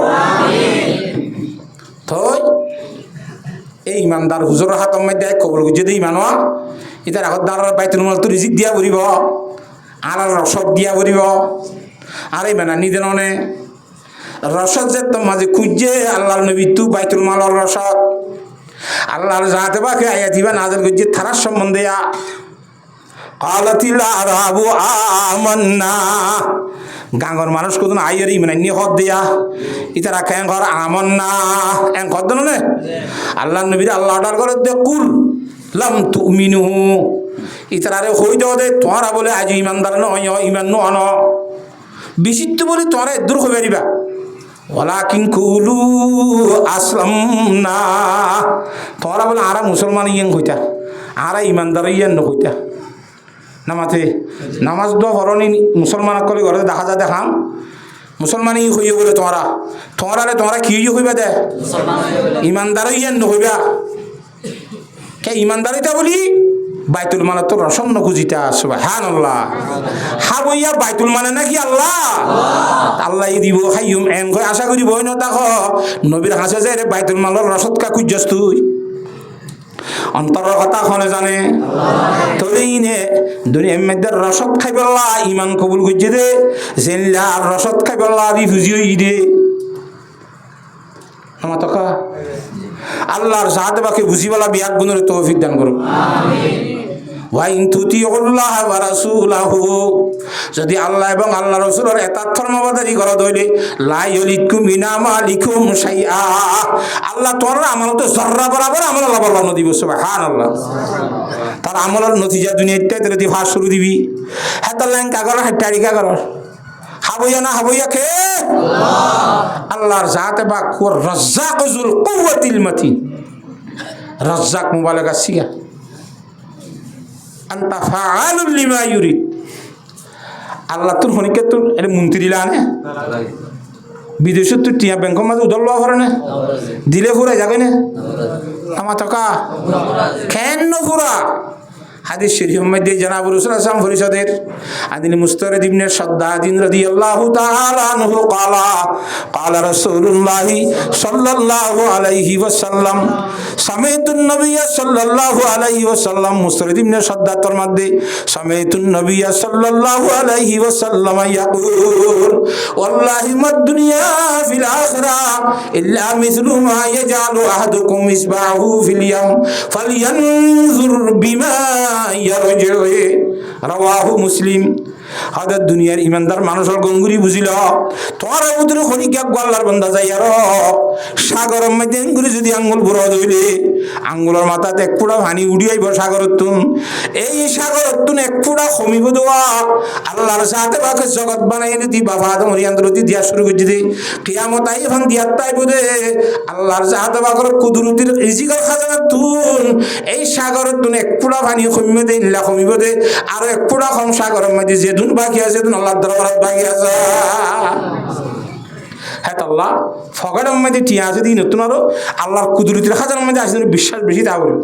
তো এই ইমানদার হুজুর হাতম মধ্যে কবুল যদি ইমান ইতার আগত দাঁড়ার বাইতুল মাল তো রিজিক দিয়া বলিব আর রসদ দিয়া বলিব আর এই মানে নিদেন রসদ যে তো মাঝে খুঁজছে আল্লাহর নবী তু বাইতুল মালর রসদ আল্লাহর যাতে বাকে আয়া দিবা নাজেল করছে থারার সম্বন্ধে কালাতিল আরাবু আমান্না গাঙ্গর মানুষ কতন আইয়ার ইমান নি হদ দিয়া ইতারা কেন ঘর আমান্না এন কত নে আল্লাহর নবীর আল্লাহ অর্ডার করে দে কুল লাম তুমিনু ইতারারে হই দাও দে তোরা বলে আজ ইমানদার নয় ইমান ন বিচিত্র বলে তোরা দূর হয়ে বেরিবা ওয়ালাকিন কুলু আসলামনা তোরা বলে আরা মুসলমান ইয়েন কইতা আরা ইমানদার ইয়েন ন কইতা নামাতে নামাজ দোয়া হরণি মুসলমান করে ঘরে দেখা যা দেখাম মুসলমানই হইয়ে বলে তোমরা কি হইবা দে ইমানদার ইয়েন ন হইবা কে ইমানদারিতা বলি বাইতুল মানে তো রসম নকুজিতা সুবহানাল্লাহ হাবইয়া বাইতুল মানে নাকি আল্লাহ আল্লাহ দিব খাইম এন কই আশা করি বই নতা খ নবীর হাসে যায় রে বাইতুল মালর রসদ কা কুজস তুই অন্তরের কথা খনে জানে তলেইনে দুনিয়ার মধ্যে রসদ খাইবল্লা ইমান কবুল করছে দে জেল্লা রসদ খাইবল্লা রিফিউজি হই দে আমার তো আল্লাহর সাথে বাকি বুঝিবালা বিয়াক গুণের তৌফিক দান করুন ওয়াইন তুতিউল্লাহ ওয়া রাসূলাহু যদি আল্লাহ এবং আল্লাহ রাসূলের এতাত ধর্মবাদারি করা দইলে লা ইয়ালিকুম মিনামালিকুম শাইআ আল্লাহ তোর আমল তো জররা বরাবর আমল আল্লাহ বলন দিব সুবহানাল্লাহ তার আমলের নতিজা দুনিয়াতে তেরে দি ফাস শুরু দিবি হাতা লেঙ্কা কর হাটারিকা কর হাবইয়া না হাবইয়া কে আল্লাহর জাতে বা কুর রাজ্জাকুল কুওয়াতিল মাতিন রাজ্জাক মুবালাগা সিয়া আন্তা ফাআলুল লিমা ইউরিদ আল্লাহ তোর হনিকে তোর এটা মন্ত্রী লানে বিদেশত তোর টিয়া ব্যাংক মাঝে উদল লওয়া করে না দিলে ফুরা যাবে না আমার টাকা কেন ফুরা হাদিস শরীফ মধ্যে জনাব রাসূল সাল্লাল্লাহু আলাইহি পরিষদের আদিন মুস্তারিদ ইবনে শাদ্দাদিন রাদিয়াল্লাহু তাআলা আনহু ক্বালা রাসূলুল্লাহ সাল্লাল্লাহু আলাইহি ওয়াসাল্লাম সামাইতুন নবিয়্য সাল্লাল্লাহু আলাইহি ওয়াসাল্লাম মুস্তারিদ ইবনে শাদ্দাদের মধ্যে সামাইতুন নবিয়্য সাল্লাল্লাহু আলাইহি ওয়াসাল্লাম ইয়াকুল ওয়াল্লাহি মাদ দুনিয়া ফিল আখিরা ইল্লা মিসলু মা ইয়াজালু আহাদুকুম ইসবাহু ফিল ইয়াম ফালয়ানজুর বিমা রাওয়াহু মুসলিম হাদার দুনিয়ার ইমানদার মানুষের গঙ্গুরি বুঝিল তোমার উদ্র খনিকা গোয়াল্লার বন্দা যাই আর সাগরের মধ্যে আঙ্গুরি যদি আঙ্গুল বড় ধইলে আঙ্গুলের মাথাতে এক ফুটা পানি উড়িয়াইব সাগরের তুন এই সাগরের তুন এক ফুটা কমিব দেওয়া আল্লাহর সাথে বাকে জগৎ বানাই দি বাবা আদম রিয়ান্দ্রতি দিয়া শুরু করছি দে কিয়ামত আই এখন দিয়ার তাইব দে আল্লাহর সাথে বাকর কুদরতির রিজিকের খাজানা তুন এই সাগরের তুন এক ফুটা পানি কমিব দে ইল্লা কমিব দে আর এক ফুটা কম সাগরের মধ্যে যে দুন বাকি আছে দুন আল্লাহর দরবারে বাকি আছে হ্যাঁ আল্লাহ ফগারের মধ্যে টিয়া আছে দিই নতুন আরো আল্লাহর কুদরতির খাজানার মধ্যে আসে বিশ্বাস বেশি তা বলি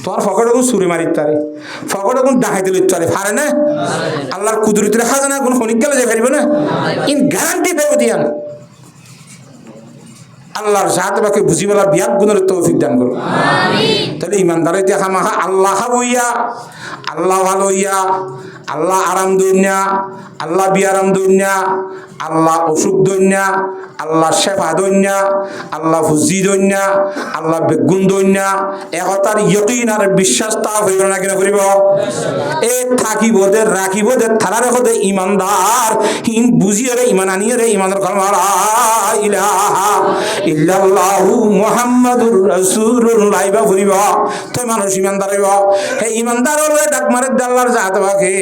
তোমার ফকট এখন সুরে মারিত পারে ফকট এখন ডাকাইতে লইতে পারে পারে না আল্লাহর কুদরতির খাজানা এখন খনিক গেলে যে ফেলবে না ইন গ্যারান্টি দেব দিয়ান আল্লাহর সাথে বাকি বুঝিবেলা বিয়াক গুণের তৌফিক দান করো তাহলে ইমানদারে দেখা মাহা আল্লাহ বইয়া আল্লাহ ভালো হইয়া আল্লাহ আরাম দইনা আল্লাহ বিয়ারাম দইনা আল্লাহ অসুখ দইনা আল্লাহ শেফা দইনা আল্লাহ ফুজি দইনা আল্লাহ বেগুন দইনা একতার ইয়কিন আর বিশ্বাস তা হইল না কেন করিব এ থাকিব দে রাখিব দে থারা রেখো দে ইমানদার হিন বুঝিয়ে রে ইমান আনিয়ে রে ইমানের কলমা লা ইলাহা ইল্লাল্লাহু মুহাম্মাদুর রাসূলুল্লাহ বা করিব তো মানুষ ইমানদার হইব হে ইমানদার হলে ডাক মারে আল্লাহর জাত বাকে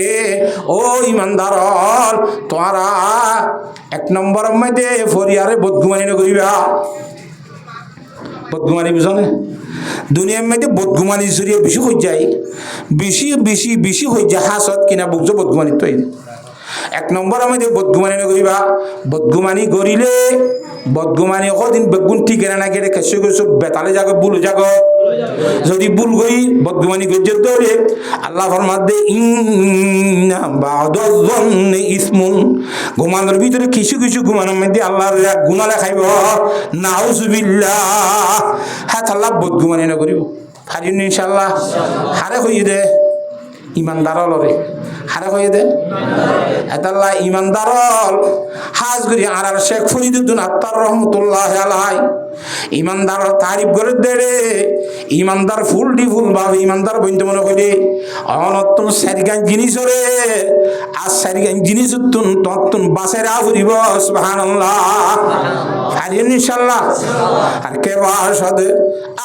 ও ইমানদার তোরা এক নম্বর মধ্যে ফরিয়ারে বদগুমানি করিবা বদগুমানি বুঝো না দুনিয়ার মধ্যে বদগুমানি জড়িয়ে বেশি হয়ে যায় বেশি হয়ে যায় হাসত কিনা বুঝছো বদগুমানি তো এক নম্বর আমাদের বদগুমানি না করিবা বদগুমানি করিলে বদগুমানি কদিন বেগুন ঠিক না গেলে কেসে কেসে বেতালে যাগো বুল যাগো যদি ভুল করি বদগুমানি করছে ধরে আল্লাহ ফরমাতে ইন্না বাদাযন্নি ইসমুন ঘুমানোর ভিতরে কিছু কিছু ঘুমানোর মধ্যে আল্লাহর গুনাহ লেখাইব নাউজুবিল্লাহ হ্যাঁ আল্লাহ বদগুমানি না করিব হারিন ইনশাআল্লাহ হারে হইয়ে দে ইমানদার লরে হারে হয়ে দে এতাল্লাহ ইমানদার হাজ করি আর শেখ ফরিদুদ্দিন আত্মার রহমতুল্লাহ আলাই ইমানদার তারিফ করে দেড়ে ইমানদার ফুল ভাবে ইমানদার বইতে মনে করি অনতুন সারিগান জিনিস রে আর সারিগান জিনিস তত্তুন বাসেরা ফুরিব সুবহানাল্লাহ হারিন ইনশাআল্লাহ আর কে বাসদ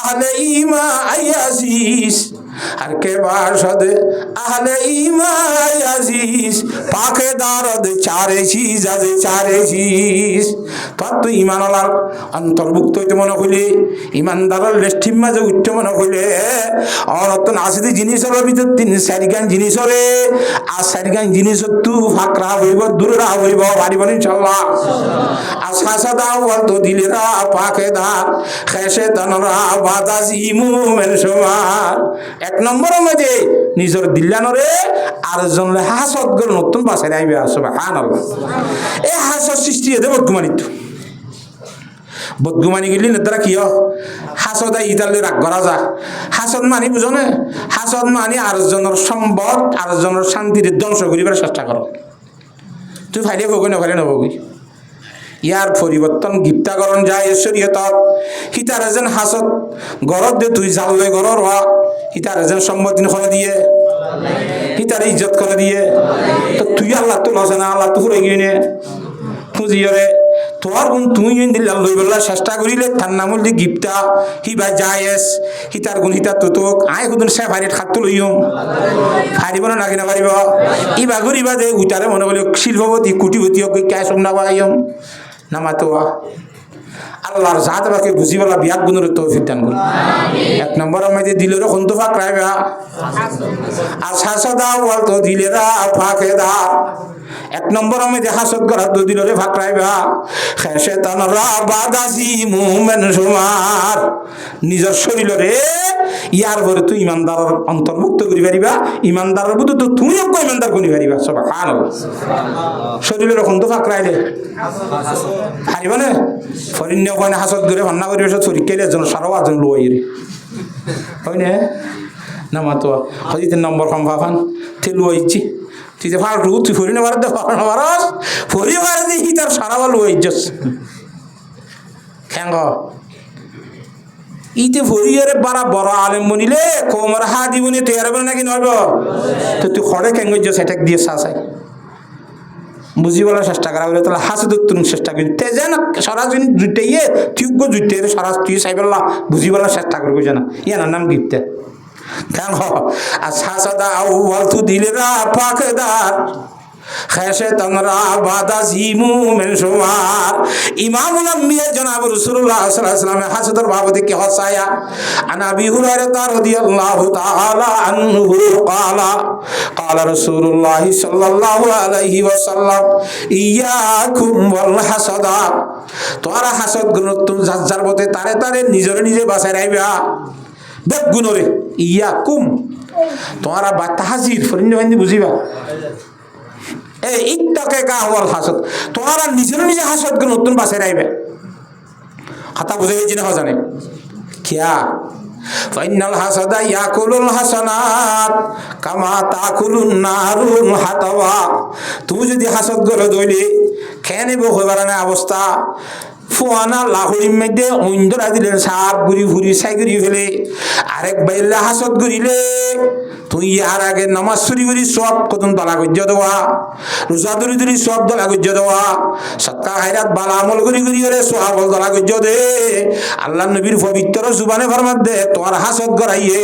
আহলে ইমা আয়াজিস আর কে বাসদ আহলে ইমা আয়াজিস পাকে দারদ চারে শীষ আছে চারে শীষ তত ইমানলার অন্তর্ভুক্ত হইতে মনে হইলে ইমানদারের লেষ্টির মাঝে উঠতে মনে হইলে অনতন আসিতে জিনিসের ভিতর তিন চারিগান জিনিস রে আর চারিগান জিনিস তু ফাঁকরা হইব দূররা হইব পারিব ইনশাআল্লাহ আশা সাদা বলতো দিলেরা পাকে দার খেসে তনরা বাদাজি মুমেন সমার এক নম্বরের মধ্যে নিজের দিল্লানরে আর জনলে হাসত গল নতুন বাসায় আইবে সুবহানাল্লাহ এই হাসত সৃষ্টি হতে বদগুমানিত বদগুমানি গেলি না তারা কি হাসদ ইতালে রাগ করা যা হাসদ মানি বুঝো না হাসদ মানি আরেকজনের সম্পদ আরেকজনের শান্তির ধ্বংস করিবার চেষ্টা করো তুই ফাইলে ভোগ না ফাইলে নবগি ইয়ার পরিবর্তন গিপ্তাকরণ যায় শরীয়তত হিতার এজন হাসত গরত দে তুই জাললে গরর হওয়া হিতার এজন সম্পত্তি করে দিয়ে হিতার ইজ্জত করে দিয়ে তো তুই আল্লাহ তো লসে না আল্লাহ তো ফুরে গিয়ে খুঁজিয়ে তোর গুণ তুই দিল্লা লই বললা চেষ্টা করিলে তার নাম হল গিপ্তা হিবা যায়স হিতার গুণ হিতার তো তোক আয় কুদুন সে ফাইরেট খাত লইম ফারিব না কিনা পারিব ইবা করিবা যে উইটারে মনে বলে শিল্পপতি কুটিপতি হোক ক্যাশ না পাইম নামাতোয়া আল্লাহর জাত বাকে বুঝি বলা বিয়াক গুণের তৌফিক দান করুন এক নম্বর আমাদের দিলের খন্তু ফাঁক রাখবে আর শাসদা বলতো দিলেরা ফাঁকে দা এক নম্বর আমাদের হাসদ করা তো দিলরে ফাঁক রাখবে খেসে তানরা বাদাসি মুমেন সুমার নিজের শরীরে ইয়ার পরে তুই ইমানদারের অন্তর্ভুক্ত করি পারিবা ইমানদারের বুধ তো তুমি ইমানদার করি পারিবা সব খান শরীরের খন্তু ফাঁক রাখলে হারিব না ফরিন্য ওখানে হাসত করে ভান্না করি চরিকাইলে একজন সারাও আজন লোয়াই রে হয় না না মাতো হয়তো 3 নম্বর কম ভাবান তে লোয়াইছি তুই যে ফাল তুই ফরি না পারতে পারস ফরি পারে দেখি তার সারাও লোয়াই যাস খেঙ্গ ইতে ফরিয়ারে বারা বড় আলেম বনিলে কোমর হা দিবনি তৈরি হবে নাকি নইব তো তুই খড়ে খেঙ্গ যাস এটা দিয়ে চাই বুঝি বলার চেষ্টা করা হলে তাহলে হাসি ধরতুন চেষ্টা করি তেজে না সরাসরি জুটে ইয়ে টিউব জুটে সরাস তুই চাইবেলা বুঝি বলার চেষ্টা করবি জানা ইয়ার নাম গিফটে কেন আর সাদা আউয়াল তু দিলেরা পাকেদার খেসে তনরা বাদাসি মুমেন সুমার ইমামুল আম্বিয়া জনাব রাসূলুল্লাহ সাল্লাল্লাহু আলাইহি ওয়াসাল্লাম হাসদর বাবতে কি হসায়া আন আবি হুরায়রা রাদিয়াল্লাহু তাআলা আনহু ক্বালা ক্বালা রাসূলুল্লাহ সাল্লাল্লাহু আলাইহি ওয়াসাল্লাম ইয়াকুম ওয়াল হাসাদা তোরা হাসদ গুণতুন জাজ্জার মতে তারে তারে নিজে বাঁচায় রাইবা দেখ গুণরে ইয়াকুম তোরা বা তাহজির ফরিন্দ বান্দি বুঝিবা এই ইত্তাকে কা হওয়াল হাসদ তোরা নিজে হাসদ করে নতুন বাসে রাইবে কথা বুঝে গেছি না জানে কিয়া ফাইনাল হাসাদা ইয়াকুলুল হাসানাত কামা তাকুলুন নারুল হাতাওয়া তুই যদি হাসদ করে দইলে খেনে বহবার না অবস্থা ফুয়ানা লাহুরির মধ্যে ঐন্দরা দিলেন সাপ ঘুরি ঘুরি সাই ঘুরি ফেলে আরেক বাইলে হাসদ ঘুরিলে তুই আর আগে নামাজ চুরি করি সব কতন দলা গজ্য দেওয়া রোজা ধরি সব দলা গজ্য দেওয়া সৎকা হাইরাত বালা আমল করি রে সোহাবল দলা গজ্য দে আল্লাহ নবীর পবিত্র জুবানে ফরমাত দে তোমার হাসদ গড়াইয়ে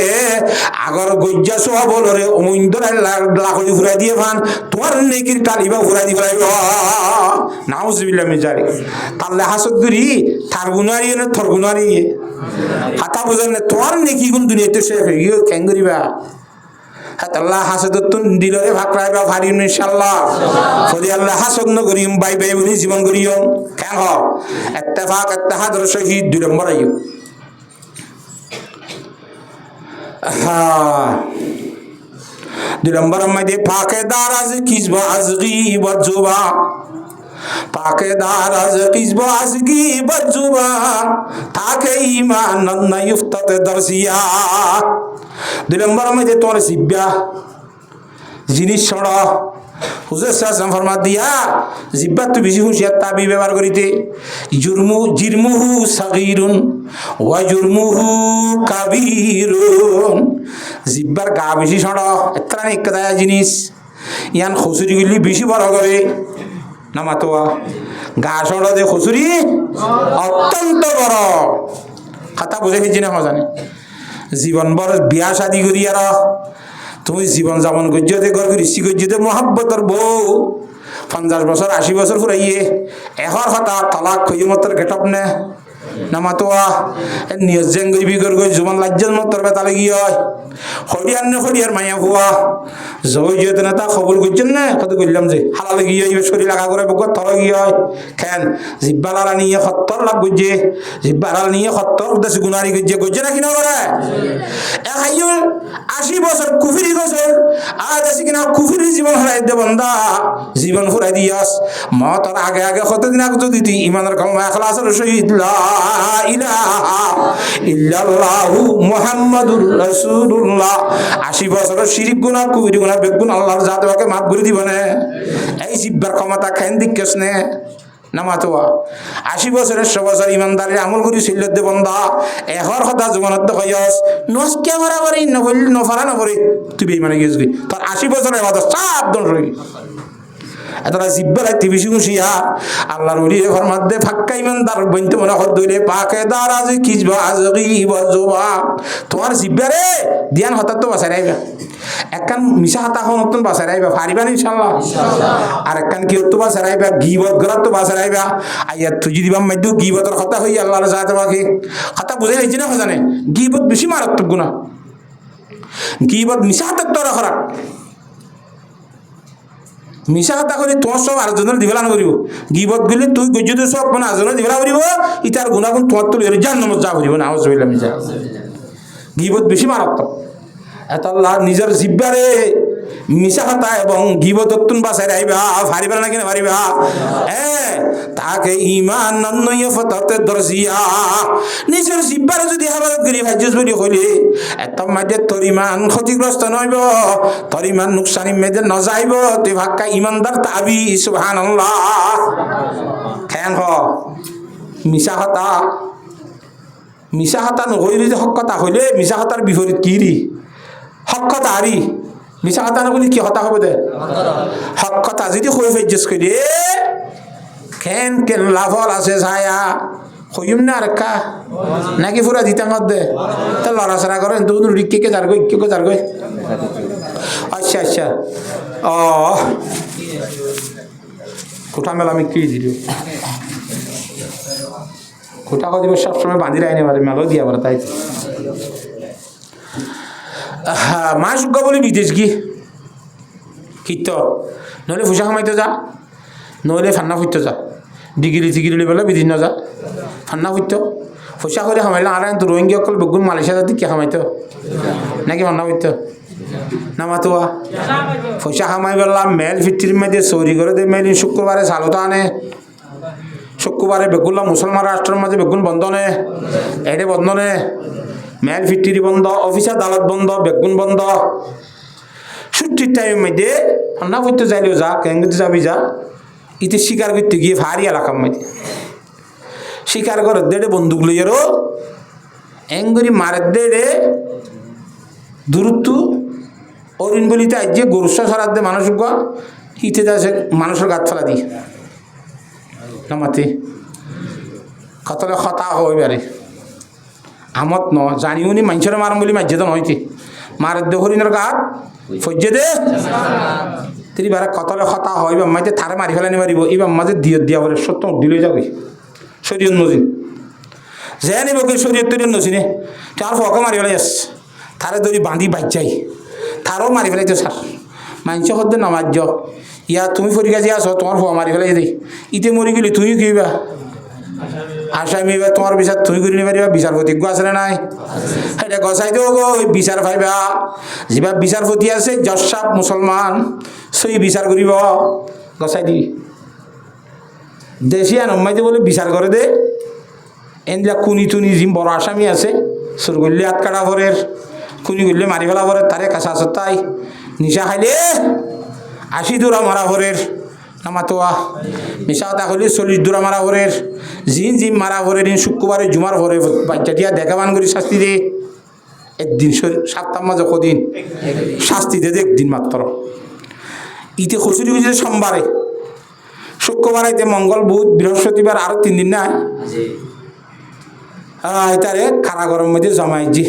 আগর গজ্জা সোহাবল রে ঐন্দরা লাহুরি ফুরাই দিয়ে ফান তোমার নেকির তালিবা ফুরাই দি ফেলাইব নাউজুবিল্লাহ মিন জালিক তাহলে হাসদ করি থার গুনারি না থর গুনারি হাতা বুঝেন না তোর নেকি গুণ দুনিয়াতে শেষ হয়ে গিয়ে কেন করিবা হাত আল্লাহ হাসদতুন দিলরে ভাকরাইবা ভারি ইনশাআল্লাহ ফলি আল্লাহ হাসদ ন করিম বাই বাই বলি জীবন করিম কেন হ ইত্তেফাক ইত্তেহাদ শহীদ দুই নম্বর আইও দুই নম্বর মধ্যে ফাঁকেদার আজ কিসবা আজ গীবত জুবা ফাঁকেদার আজ কিসবা আজ গীবত জুবা তাকে ঈমান না ইফতাতে দরসিয়া দুই নম্বর মধ্যে তোমার জিব্বা জিনিস ছড়া হুজুর সাল্লাল্লাহু ফরমাত দিয়া জিব্বা তো বেশি হুঁশিয়ার তাবি ব্যবহার করিতে জিরমুহু সাগীরুন ওয়া জুরমুহু কাবীরুন জিব্বার গা বেশি ছড়া এতটা একটা জিনিস ইয়ান খুসুরি গুলি বেশি বড় করে নামাতোয়া গা ছড়া দে খুসুরি অত্যন্ত বড় কথা বুঝে হিজি না জানে জীবন বড় বিয়া শাদি করি আর তুমি জীবন যাপন করতে ঘর ঋষি করতে মহাব্বতর বউ 50 বছর 80 বছর ফুরাইয়ে এহর হতা তালাক খই মতর গেটপ নে নামাতোয়া নিয়জ জেং গরিবি গই জুমান লাজ্জাল মতর বেতা লাগি হয় হরিয়ার নে হরিয়ার মায়া হুয়া জয় যেতে না তা খবর করছেন না কত কইলাম যে হালালে গিয়ে এই শরীর লাগা করে বকত তর গিয়ে হয় কেন জিব্বালারা নিয়ে 70 লাখ গজে জিব্বালারা নিয়ে 70 দেশ গুনারি গজে না কিনা করে এ হাইও 80 বছর কুফরি বছর আর দেশে কিনা কুফরি জীবন হারাই দে বান্দা জীবন ফুরাই দিয়াস মতর আগে আগে কতদিন আগে যদি তুই ইমানের কালমা ইখলাসের শহীদ লা ইলাহা ইল্লাল্লাহু মুহাম্মাদুর রাসূলুল্লাহ 80 বছর শিরক গুনাহ কুফরি গুনাহ বেগুন আল্লাহর জাত ওকে মাফ করে দিবে না এই জিব্বার ক্ষমতা কেন দিকেস নে নামাতোয়া 80 বছরের 100 বছর ইমানদারির আমল করি সিল্লত দে বান্দা এহর কথা জীবনত দেখয়স নস কে বরাবরই নবল নফরা নবরে তুই বেঈমানে গিয়েছ গই তোর 80 বছরের বাদ সব দন রই এতরা জিব্বার তিবিশি হুশিয়া আল্লাহর ওলি ফরমাত দে ফাক্কা ইমানদার বইতে মনে হদ দইলে পাকে দারাজ কিজবা আজগি বজবা তোমার জিব্বারে দিয়ান হঠাৎ তো বাসায় রাইবা একখান মিশা হাতা হন নতুন বাসায় রাইবা পারিবা না ইনশাআল্লাহ আর একখান কি তো বাসায় রাইবা গীবত গরাত তো বাসায় রাইবা আইয়া তুই দিবাম মাইদু গীবতর কথা হই আল্লাহর জাত বাকি কথা বুঝাই হইছে না জানে গীবত বেশি মারাত্মক গুনাহ গীবত মিশা হাত তো রাখরা মিশা কথা করি তোমার সব আরেকজনের দিবেলা না করিব গিবত গেলে তুই গজ্জতে সব মানে আরেকজনের দিবেলা করিব ইতার গুণাগুণ তোমার তো জাহান্নামে যা করিব না আউযুবিল্লাহ মিজা গিবত বেশি মারাত্মক এত আল্লাহ নিজের জিব্বারে মিশা কথা এবং গিবততুন বাসায় রাইবা পারিবা না কিনা পারিবা তাকে ঈমান নয় ফতাতে দরজিয়া নিজের জিব্বারে যদি হেফাজত করি ভাজ্যস বলি কইলে এত মাঝে তোর ইমান ক্ষতিগ্রস্ত নইব তোর ইমান নুকসানি মেজে ন যাইব তুই ভাক্কা ইমানদার তাবি সুবহানাল্লাহ কেন হ মিশা কথা নহইলে যে হক কথা হইলে মিশা কথার বিপরীত কি রি হক কথা আরি মিশা কথা না বলি কি হতা হবে দে হক কথা যদি হয়ে ফেজেস করি কেন কেন লাভল আছে ছায়া হইম না আরেকা নাকি পুরা দিতাম দে তা লড়াচড়া করেন তো রিক্কে যার গই কে যার গই আচ্ছা আচ্ছা ও কোঠা মেলা আমি কি দিল কোঠা দিব সবসময় বাঁধি রাখতে পারে মেলো দিয়া পারে তাই মা সুজ্ঞা বলি বিদেশ গিয়ে কিত নইলে ফুসা খামাইতে যা নইলে ফান্না ফুটতে যা ডিগ্রি বলে বিদেশ না যা ফান্না ফুটতে ফুসা করে খামাইলে আর তো রোহিঙ্গা অকল বেগুন মালয়েশিয়া যাতে কে খামাইতো নাকি ফান্না ফুটতে নামাতোয়া ফুসা খামাই বললাম মেল ফিটির মধ্যে চৌরি করে দে মেল শুক্রবারে চালুতা আনে শুক্রবারে বেগুনলা মুসলমান রাষ্ট্রের মাঝে বেগুন বন্ধ নে এডে বন্ধ নে মেল ফিটির বন্ধ অফিস আদালত বন্ধ বেগুন বন্ধ ছুটির টাইমের মধ্যে ঠান্ডা করতে যাইলেও যা কেঙ্গতে যাবি যা ইতে শিকার করতে গিয়ে ভারী এলাকার মধ্যে শিকার করে দেড়ে বন্দুক লইয়ারও এঙ্গরি মারের দেড়ে দূরত্ব অরিন বলিতে আজ যে গরুসা সরার দে মানুষ ইতে যাচ্ছে মানুষের গাছ ফেলা দিয়ে নামাতে কতলে হতা হইবারে আমত ন জানিও নি মানুষের মারম বলি মাঝে তো নইতে মারের দে হরিণের গাত ফজ্জে দে তিনি বারে কতলে হতা হইবা মাঝে থারে মারি ফেলানি মারিব এবার মাঝে দিয়ে দিয়া বলে সত্য দিলে যাবে শরীয়ত মজিদ যে নিব কি শরীর তৈরি নছিনে তার ফকে মারি ফেলাই আস তারে ধরি বাঁধি বাজ যাই তারও মারি ফেলাইতো স্যার মানছে হদ্দে নামাজ ইয়া তুমি পরীক্ষা যে আছো তোমার ফোয়া মারি ফেলাই দেই ইতে মরি গেলি তুই কিবা আসামি বা তোমার বিচার তুমি করে নিবা বিচারপতিজ্ঞ আছে না নাই এটা গছাই দেব গো বিচার ভাইবা যা বিচারপতি আছে জজ সাহেব মুসলমান সেই বিচার করিব গছাই দিবি দেশিয়া নমাইতে বলে বিচার করে দে এনলা কুনি টুনি জিম বড় আসামি আছে সুর করলে হাত কাটা ভরের কুনি করলে মারি ফেলা ভরের তারে কাঁচা সত্তাই নিশা খাইলে 80 দূরা মারা ভরের নামাতোয়া মিশা কথা হলে 40 দূরা মারা ভরের জিম মারা ভরের শুক্রবারে জুমার ভরে বাচ্চাটিয়া দেখাবান করে শাস্তি দে একদিন সপ্তাহ মাঝে কদিন শাস্তি দে একদিন মাত্র ইতে খুচুরি খুঁজে সোমবারে শুক্রবারে মঙ্গল বুধ বৃহস্পতিবার আরো 3 দিন না তারে কারাগরের মধ্যে জমাইছি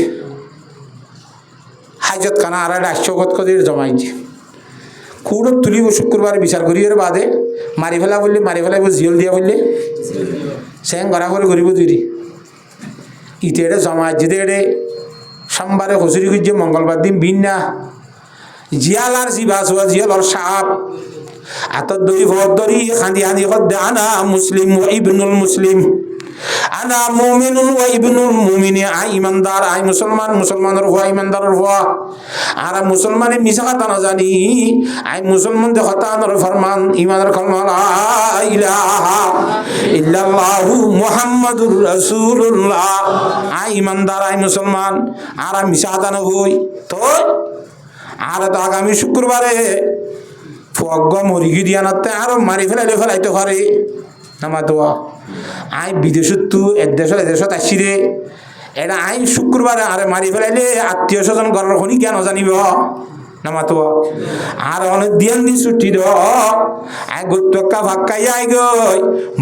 হাজত খানা আর 800 করে জমাইছি খুঁড়ত তুলিব শুক্রবারে বিচার করিয়ে বাদে মারি ফেলা বললে মারি ফেলাইব জিয়ল দিয়া বললে স্যাং গড়া করে করিব তুই ইতে এটা জমাইছি দে এড়ে সোমবারে খুচুরি খুঁজছে মঙ্গলবার দিন বিন না জিয়াল আর জিবা চোয়া জিয়াল আর সাপ আতর দড়ি ভর দড়ি খান্দি খান্দি কদ্দে আনা মুসলিম ও ইবনুল মুসলিম আনা মুমিনুন ওয়া ইবনুল মুমিনি আই ইমানদার আই মুসলমান মুসলমানের হওয়া ইমানদারের হওয়া আর মুসলমানে মিছা কথা না জানি আই মুসলমান যে হতানোর ফরমান ইমানের কলমা লা ইলাহা ইল্লাল্লাহু মুহাম্মাদুর রাসূলুল্লাহ আই ইমানদার আই মুসলমান আর মিছা কথা না হই তো আর তো আগামী শুক্রবারে ফগ মরিগি দিয়া নাতে আর মারি ফেলাইতে পারে নামা দোয়া আই বিদেশত এক দেশত আসছি রে এটা আই শুক্রবারে আরে মারি ফেলাইলে আত্মীয় স্বজন ঘরের শুনি জ্ঞান জানিব নামাতো আর অনেক দিয়ান দি ছুটি দ আই গোটকা ভাক্কাই আই গই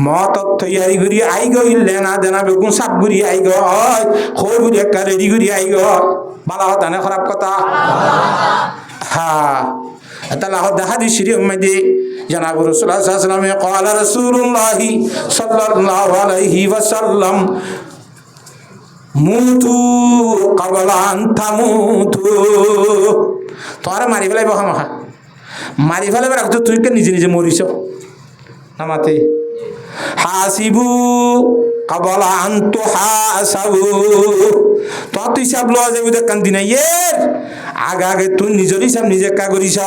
মতত তৈয়ারি করি আই গই লেনা দেনা বেগুন সাপ ঘুরি আই গই খই ঘুরি একটা রেডি করি আই গই বালা কথা না খারাপ কথা হ্যাঁ তাহলে দেখা দিচ্ছি রে উম্মাদি জনাব রাসূলুল্লাহ সাল্লাল্লাহু আলাইহি ওয়াসাল্লাম ক্বালা রাসূলুল্লাহ সাল্লাল্লাহু আলাইহি ওয়াসাল্লাম মুতু ক্বাবলা আন তামুতু তোরা মারি ফেলাইব খামাখা মারি ফেলাইব রাখতো তুই কে নিজে নিজে মরিস নামাতে হাসিবু ক্বাবলা আন তুহাসাবু তুই হিসাব লওয়া যাবে দেখান দিন আগে তুই নিজের হিসাব নিজে কা করিস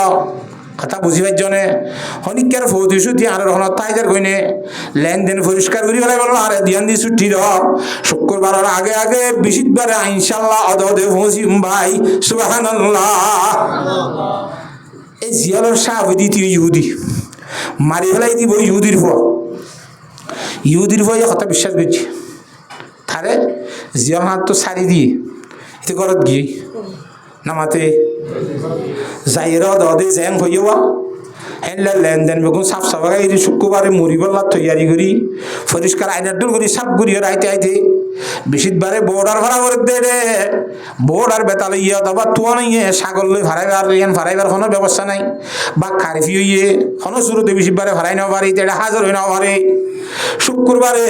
কথা বুঝি পাইছ নে শনিকার ফৌদি ছুটি আর হনত তাইজার কইনে লেনদেন পরিষ্কার করি ফেলাই বললো আরে দিয়ান দি ছুটি র শুক্রবারের আগে আগে বিশিতবারে ইনশাল্লাহ অদে পৌঁছিম ভাই সুবহানাল্লাহ এই জিয়ালের সাহ দ্বিতীয় ইহুদি মারি ফেলাই দিব ইহুদির ভয় কথা বিশ্বাস করছি তারে জিয়াল হাত তো সারি দিয়ে এতে ঘরত গিয়ে নামাতে যাইরা দে জ্যাং হইয়া হেনলা লেনদেন বেগুন সাফ সাফাই শুক্রবারে মরিবল্লা তৈয়ারি করি পরিষ্কার আইনার ডুল করি সাফ করিয়া আইতে আইতে বিশিতবারে বোর্ডার ভাড়া করে দে রে বোর্ডার বেতাল ইয়া তবা তুয়া নাই ছাগল লই ভাড়াইবার কোনো ব্যবস্থা নাই বা কারিফি হইয়ে কোনো শুরুতে বিশিতবারে ভাড়াই নেওয়া পারি এটা হাজার হয়ে নেওয়া পারে শুক্রবারে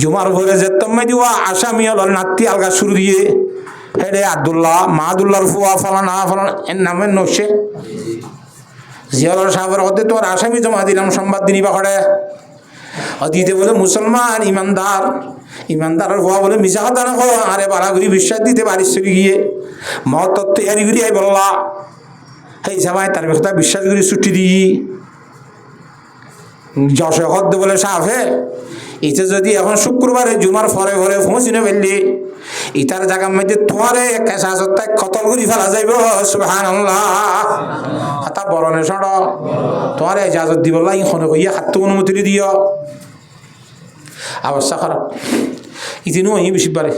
জুমার ভরে যে তম্মাই দিওয়া আসামি হল নাতি আলগা শুরু দিয়ে হেডে আব্দুল্লাহ মাহাদুল্লাহর ফুয়া ফলানা এর নামের নসে জিয়ালর সাহেবের হতে তোর আসামি জমা দিলাম সংবাদ দিনই বাখড়ে অদিতে বলে মুসলমান ইমানদারের ফুয়া বলে মিশা কথা না আরে বাড়াগুড়ি বিশ্বাস দিতে পারিস চলে গিয়ে মহত্ব এরি গুড়ি আই বললা সেই সবাই তার কথা বিশ্বাস করি ছুটি দিই যশে হদ্দ বলে সাফে এটা যদি এখন শুক্রবারে জুমার ফরে ফরে পৌঁছিনে ফেললি ইটার জায়গার মধ্যে তোমারে কেঁচা সত্তায় কতল করে ফেলা যাইব সুবহানাল্লাহ হাতা বরণে সড় তোমার ইজাজত দিব ইখনে কইয়া হাতটো অনুমতি দিও অবস্থা খারাপ ইতিনো ই বেশি পারে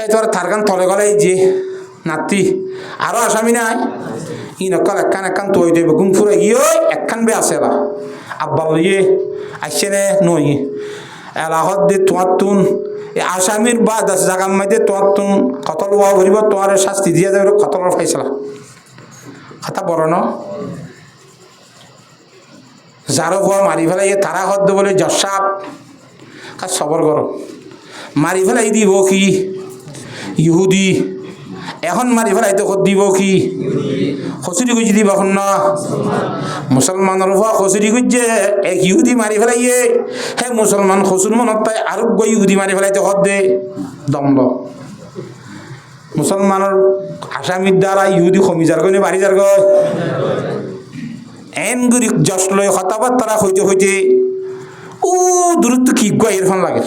এই তোর থারকান তলে গলে যে নাতি আরো আসামি নাই ই নকল একখান তৈ দেব গুম ফুরে ইয়ে একখান বে আছে এলা আব্বা ইয়ে আসছে নে নই এলাহত দে তোমার তুন আসামির বাদ আছে জায়গার মধ্যে তোমার তুন কতল ওয়া ভরিব তোমার শাস্তি দিয়া যাবে কতলের ফাইসলা কথা বড় ন যারো ভুয়া মারি ফেলাই তারা হদ্দ বলে জসাব আর সবর করো মারি ফেলাই দিব কি ইহুদি এখন মারি ফেলাইতে দিব কি খসুরি গুজি দিব এখন না মুসলমানের হওয়া খসুরি গুজে এক ইহুদি মারি ফেলাইয়ে হে মুসলমান খসুর মনত তাই আরোগ্য ইহুদি মারি ফেলাইতে দে দণ্ড মুসলমানের আসামির দ্বারা ইহুদি কমি যার গনে বাড়ি যার গয় এন গুরি যশ লয় কথাবার্তা হইতে হইতে ও দূরত্ব কি গয় এর ফোন লাগে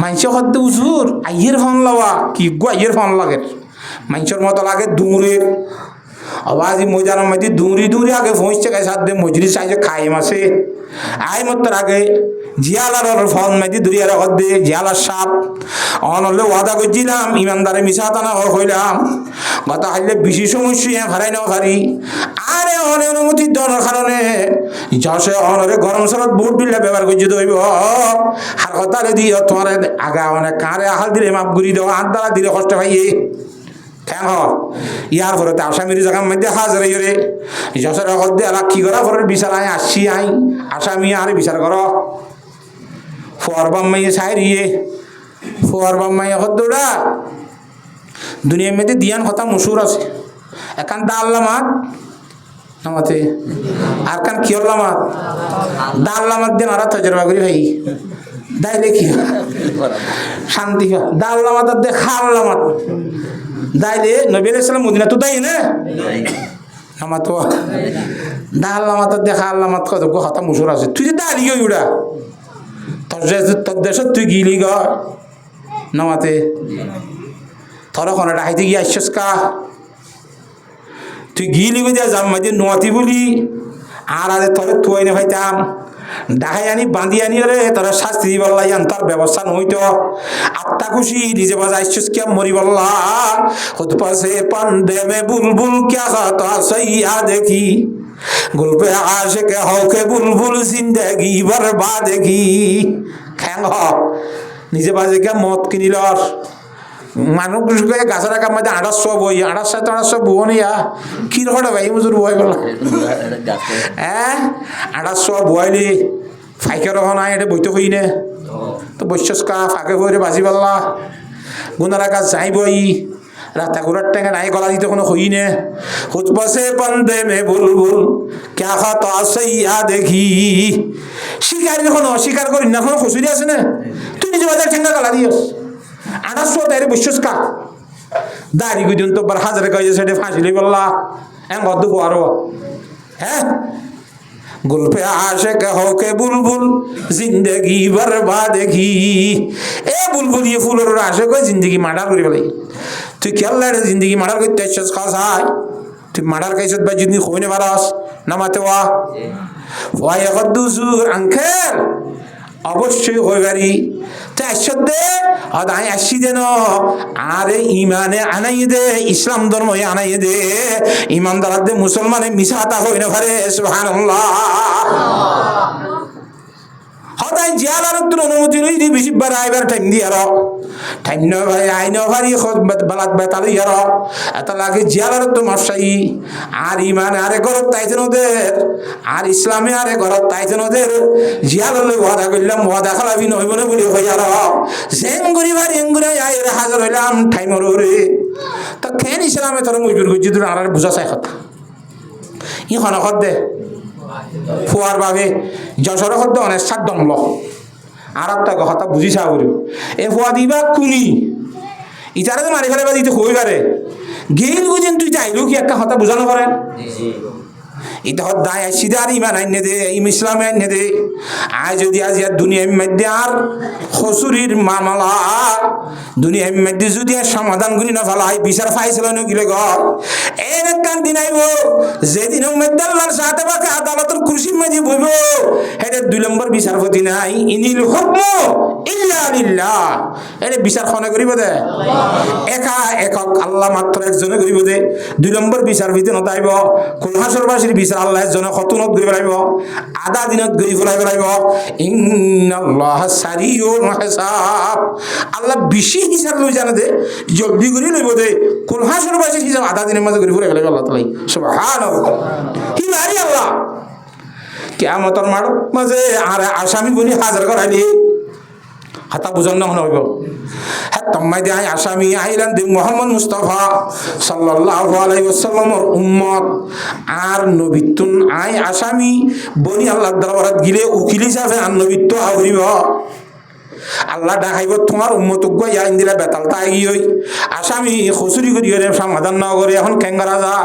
মানুষের হতে উজুর আইয়ের ফোন লওয়া কি গো আইয়ের ফোন লাগে মানুষের মতো লাগে দূরের আওয়াজ মজার মধ্যে দূরি আগে পৌঁছছে গায়ে সাথে মজুরি চাইছে খাই মাসে আই মতো আগে জিয়ালার ফোন মাইদি দূরিয়ার হদ্দে জিয়ালার সাপ অনলে ওয়াদা করছিলাম ইমানদারে মিশাতা না হইলাম গত হাইলে বেশি সমস্যা হারাই না হারি আরে অনে অনুমতি দেওয়ার কারণে যশে অনরে গরম সরত বুট দিলে ব্যবহার করছি দইব আর কথারে দিয়ে তোমার আগা অনেক কারে আহাল দিলে মাপ গুড়ি দেওয়া হাত দ্বারা দিলে কষ্ট পাইয়ে কেন ইয়ার পরে আসামির জায়গার মধ্যে হাজার রে যশোর হদ্দে আলা কি করা পরে বিচার আই আসছি আই আসামি আর বিচার কর ফোয়ার বাম্মাইয়ে সাইরিয়ে ফোয়ার বাম্মাইয়ে হদ্দোড়া দুনিয়ার মধ্যে দিয়ান কথা মশুর আছে এখান দাল্লামাত নামাতে আর কান কি হল্লামাত দাল্লামাত দিয়ে মারা তজরবা করি ভাই দাইলে কি শান্তি দাল্লামাত দে খাল্লামাত দাইলে নবী আলাইহিস সালাম মদিনা তো দাই না নামাত দাল্লামাত দেখা আল্লামাত কত কথা মশুর আছে তুই যে দাঁড়িয়ে উড়া তোর দেশত তুই গিলি গ নামাতে তোরা কোনো ডাইতে গিয়ে আসছিস কা তুই গিলি গো দিয়া যাম মাঝে নোয়াতি বলি আর আরে তোরে তুই না ভাইতাম ডাহাই আনি বাঁধি আনি রে তোরা শাস্তি বললা ইয়ান তার ব্যবস্থা নইতো আত্মা খুশি নিজে বাজা আসছিস কে মরি বললা খুদ পাশে পান্ডে মে বুলবুল ক্যা খাতা সইয়া দেখি গুলবে আশিক হওকে বুলবুল জিন্দেগি বরবাদ কি খ্যাং নিজে বাজে কে মত কিনিল মানুষ গাছের একা মধ্যে 800 বই 800 বুয়ো নিয়া কি রকম ভাই মজুর বই বলা হ্যাঁ 800 বইলি ফাইকে রহ নাই এটা বইতে হই নে তো বৈশ্যস কা ফাঁকে করে বাজি পাল্লা গুনার গাছ যাই বই রাতা ঘোরার টেঙে নাই গলা দিতে কোনো হই নে খুদ বসে বন্দে মে বুলবুল ক্যা খাত আসইয়া দেখি শিকারি যখন অস্বীকার করি না কোনো খুশুরি আছে না তুই নিজে বাজার ঠেঙ্গা গলা দিস 800 তাইরে বৈশ্যস কা দাড়ি গুজন তো বার হাজারে গাইছে সেটা ফাঁসিলি বললা এম গদ্দ আরো হ্যাঁ গুলপে আশিক হোকে বুলবুল জিন্দেগি বরবাদ কি এ বুলবুল ये ফুলের আশিক হয়ে জিন্দেগি মার্ডার করে ফেলে তুই খেয়াল রে জিন্দেগি মার্ডার করতে আসছিস খাসাই তুই মার্ডার খাইছত বা জিন্দেগি হইনে পারাস নামাতে ওয়াই গদ্দুসুর আঙ্কেল অবশ্যই হয়ে গাড়ি তো আসছত দে আদায় আসি দেন আরে ইমানে আনাই দে ইসলাম ধর্ম আনাই দে ইমানদার দে মুসলমানে মিশাতা হই না পারে সুবহানাল্লাহ হদাই জিয়ালার তোর অনুমতি লই দি বেশি বার আইবার টাইম দি আর টাইম ন ভাই আইন ভারি খবত বালাত বেতালি আর এত লাগে জিয়ালার তো মাসাই আর ইমান আরে গরত তাইছেন ওদের আর ইসলামে আরে গরত তাইছেন ওদের জিয়ালালে ওয়াদা কইলাম ওয়াদা খালাবি নইব না বলি হই আর জেন গরিবার এঙ্গুরে আইর হাজার হইলাম টাইম রে তো কেন ইসলামে তোর মজুর গজি তোর আর বুঝা চাই কথা ই খনখত দে ফুয়ার বাবে যশোর হদ্দ অনেক সাত দমল আর একটা কথা বুঝি চা করি এ ফুয়া দিবা কুনি ইটারে তো মারি ফেলে বা দিতে হই পারে গেল বুঝেন তুই যাইলেও কি একটা কথা বোঝানো পারেন এটা দায় আসিদে আর ইমান আইনে দে ইসলামে আইনে দে আয় যদি আজ ইয়ার দুনিয়ার মধ্যে আর হসুরির মামলা দুনিয়ার মধ্যে যদি আর সমাধান গুলি না ফেলা হয় বিচার ফাইছিল না গিলে ঘর এর একখান দিন আইব যেদিন মধ্যে আল্লাহর সাথে বাকে আদালতের কুরসির মাঝে বইব এটা 2 নম্বর বিচারপতি নাই ইনিল হুকমু ইল্লা লিল্লাহ এটা বিচার খনে করিব দে একা একক আল্লাহ মাত্র একজনে করিব দে 2 নম্বর বিচারপতি নতাইব কুলহাসরবাসীর বিচার আল্লাহ একজনে খতুনত করিব লাগিব আধা দিনত গরি ফেলাইব লাগিব ইন্নাল্লাহ সারিউল হিসাব আল্লাহ বেশি হিসাব লই জানে দে জলদি করি লইব দে কুলহাসরবাসীর হিসাব আধা দিনের মাঝে গরি ফেলাই আল্লাহ তাআলা সুবহানাল্লাহ হি মারি আল্লাহ কিয়ামতর মাঠ মাঝে আর আসামি গুলি হাজার করাইলি হাতা বুঝন না হইব হ্যাঁ তম্মাই দিয়ে আসামি আইলান দি মোহাম্মদ মুস্তাফা সাল্লাল্লাহু আলাইহি ওয়াসাল্লামর উম্মত আর নবিতুন আই আসামি বনি আল্লাহ দরবারত গিলে উকিল হিসাবে আর নবিত্ব আউরিব আল্লাহ ডাকাইব তোমার উম্মত গই আইন দিলা বেতাল তাই গিয়ে আসামি খুচুরি করি সমাধান না করে এখন কেঙ্গা রাজা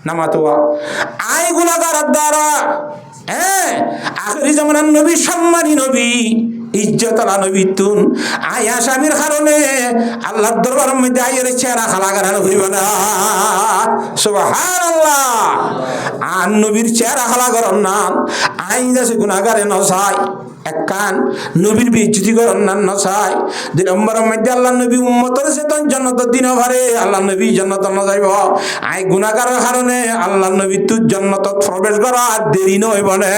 নামাতোয়া আই গুলাগার দ্বারা হ্যাঁ আখেরি জামানার নবী সম্মানী নবী ইজ্জতলা নবীতুন আই আসামির কারণে আল্লাহর দরবারের মধ্যে আইয়ের চেহারা খালা গারানো হইব না সুবহানাল্লাহ আর নবীর চেহারা খালা গরম না আইন যাচ্ছে গুনাহগারে নসাই এক কান নবীর বেইজ্জতি করার না নসাই দুই নম্বরের মধ্যে আল্লাহ নবী উম্মতের চেতন জান্নাত দিন ভারে আল্লাহ নবী জান্নাত না যাইব আই গুনাহগারের কারণে আল্লাহ নবী তুই জান্নাতত প্রবেশ করা দেরি নইব না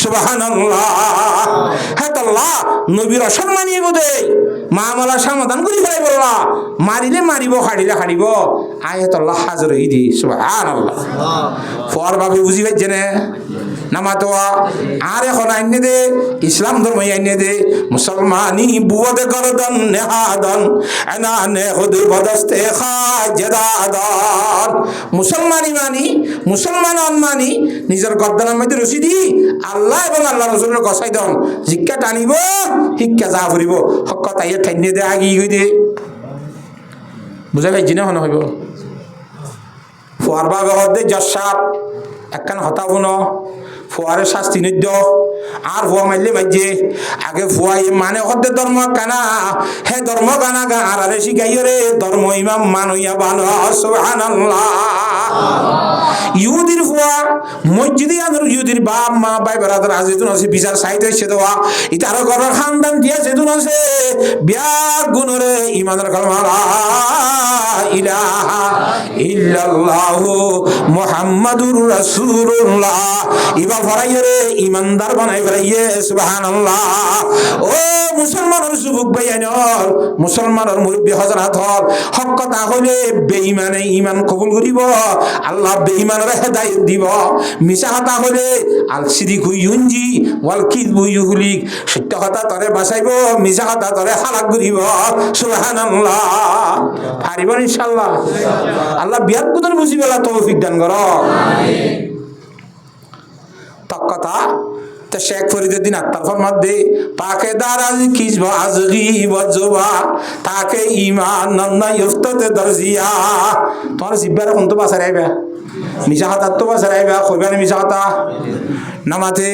সুবহানাল্লাহ হ্যাঁ আল্লাহ নবীর অসম্মানী বোধে মামলা সমাধান করি ফেলাই বললা মারিলে মারিব হাড়িলে হাড়িব আয়াত আল্লাহ হাজির হই দি সুবহানাল্লাহ ফর ভাবে বুঝি পাইছে না নামাতোয়া আর এখন আইনে দে ইসলাম ধর্ম আইনে দে মুসলমানি বুয়াদে গরদন নেহাদন এনা নে খুদ বদস্তে খাজদাদান মুসলমানি মানি মুসলমান মানি নিজের গর্দানের মধ্যে রশি দি আল্লাহ এবং আল্লাহ রাসূলের গসাই দন জিক্কা টানিব শিক্ষা যা ফুরিব হক তাইয়ে ঠাইনে দে আগি গই দে বুঝা পাইছি না হন হইব ফুয়ার বাবে হদে জসাব একখান হতাবো ন ফুয়ারে শাস্তি নিদ্য আর ফুয়া মারলে মাইজে আগে ফুয়াই মানে হদে ধর্ম কানা হে ধর্ম কানা গা আর আরে শিখাই রে ধর্ম ইমাম মানইয়া বানো সুবহানাল্লাহ ইহুদির ফুয়া মসজিদে আদর ইহুদির বাপ মা ভাই বেড়াদার আজিতুন আছে বিচার সাইতে এসে দেওয়া ইতার ঘরের খানদান দিয়া যেতুন আছে বিয়া গুণরে ইমানের কালমা ইলাহা ইল্লাল্লাহু মুহাম্মাদুর রাসূলুল্লাহ ইবা ফরাইয়ে রে ইমানদার বানাই ফরাইয়ে সুবহানাল্লাহ ও মুসলমানের যুবক ভাইয়ানর মুসলমানের মুরব্বী হযরত হক কথা হইলে বেঈমানে ঈমান কবুল করিব আল্লাহ বেঈমানের হেদায়েত দিব মিছা কথা হইলে আল সিদিকু ইউনজি ওয়াল কিযবু ইউহলিক সত্য কথা তরে বাঁচাইব মিছা কথা তরে হালাক করিব সুবহানাল্লাহ পারিব ইনশাআল্লাহ আল্লাহ বিয়াত কুদর বুঝিবেলা তৌফিক দান কর আমিন তক কথা তে শেখ ফরিদুদ্দিন আত্মার ফরমাত দে পাকে দারাজ কিসবা আজগি ওয়াজবা তাকে ঈমান নন্না ইফততে দরজিয়া তোর জিব্বার কোন তো বাসা রাইবা মিছা কথা তো বাসা রাইবা কইবানি মিছা কথা নামাতে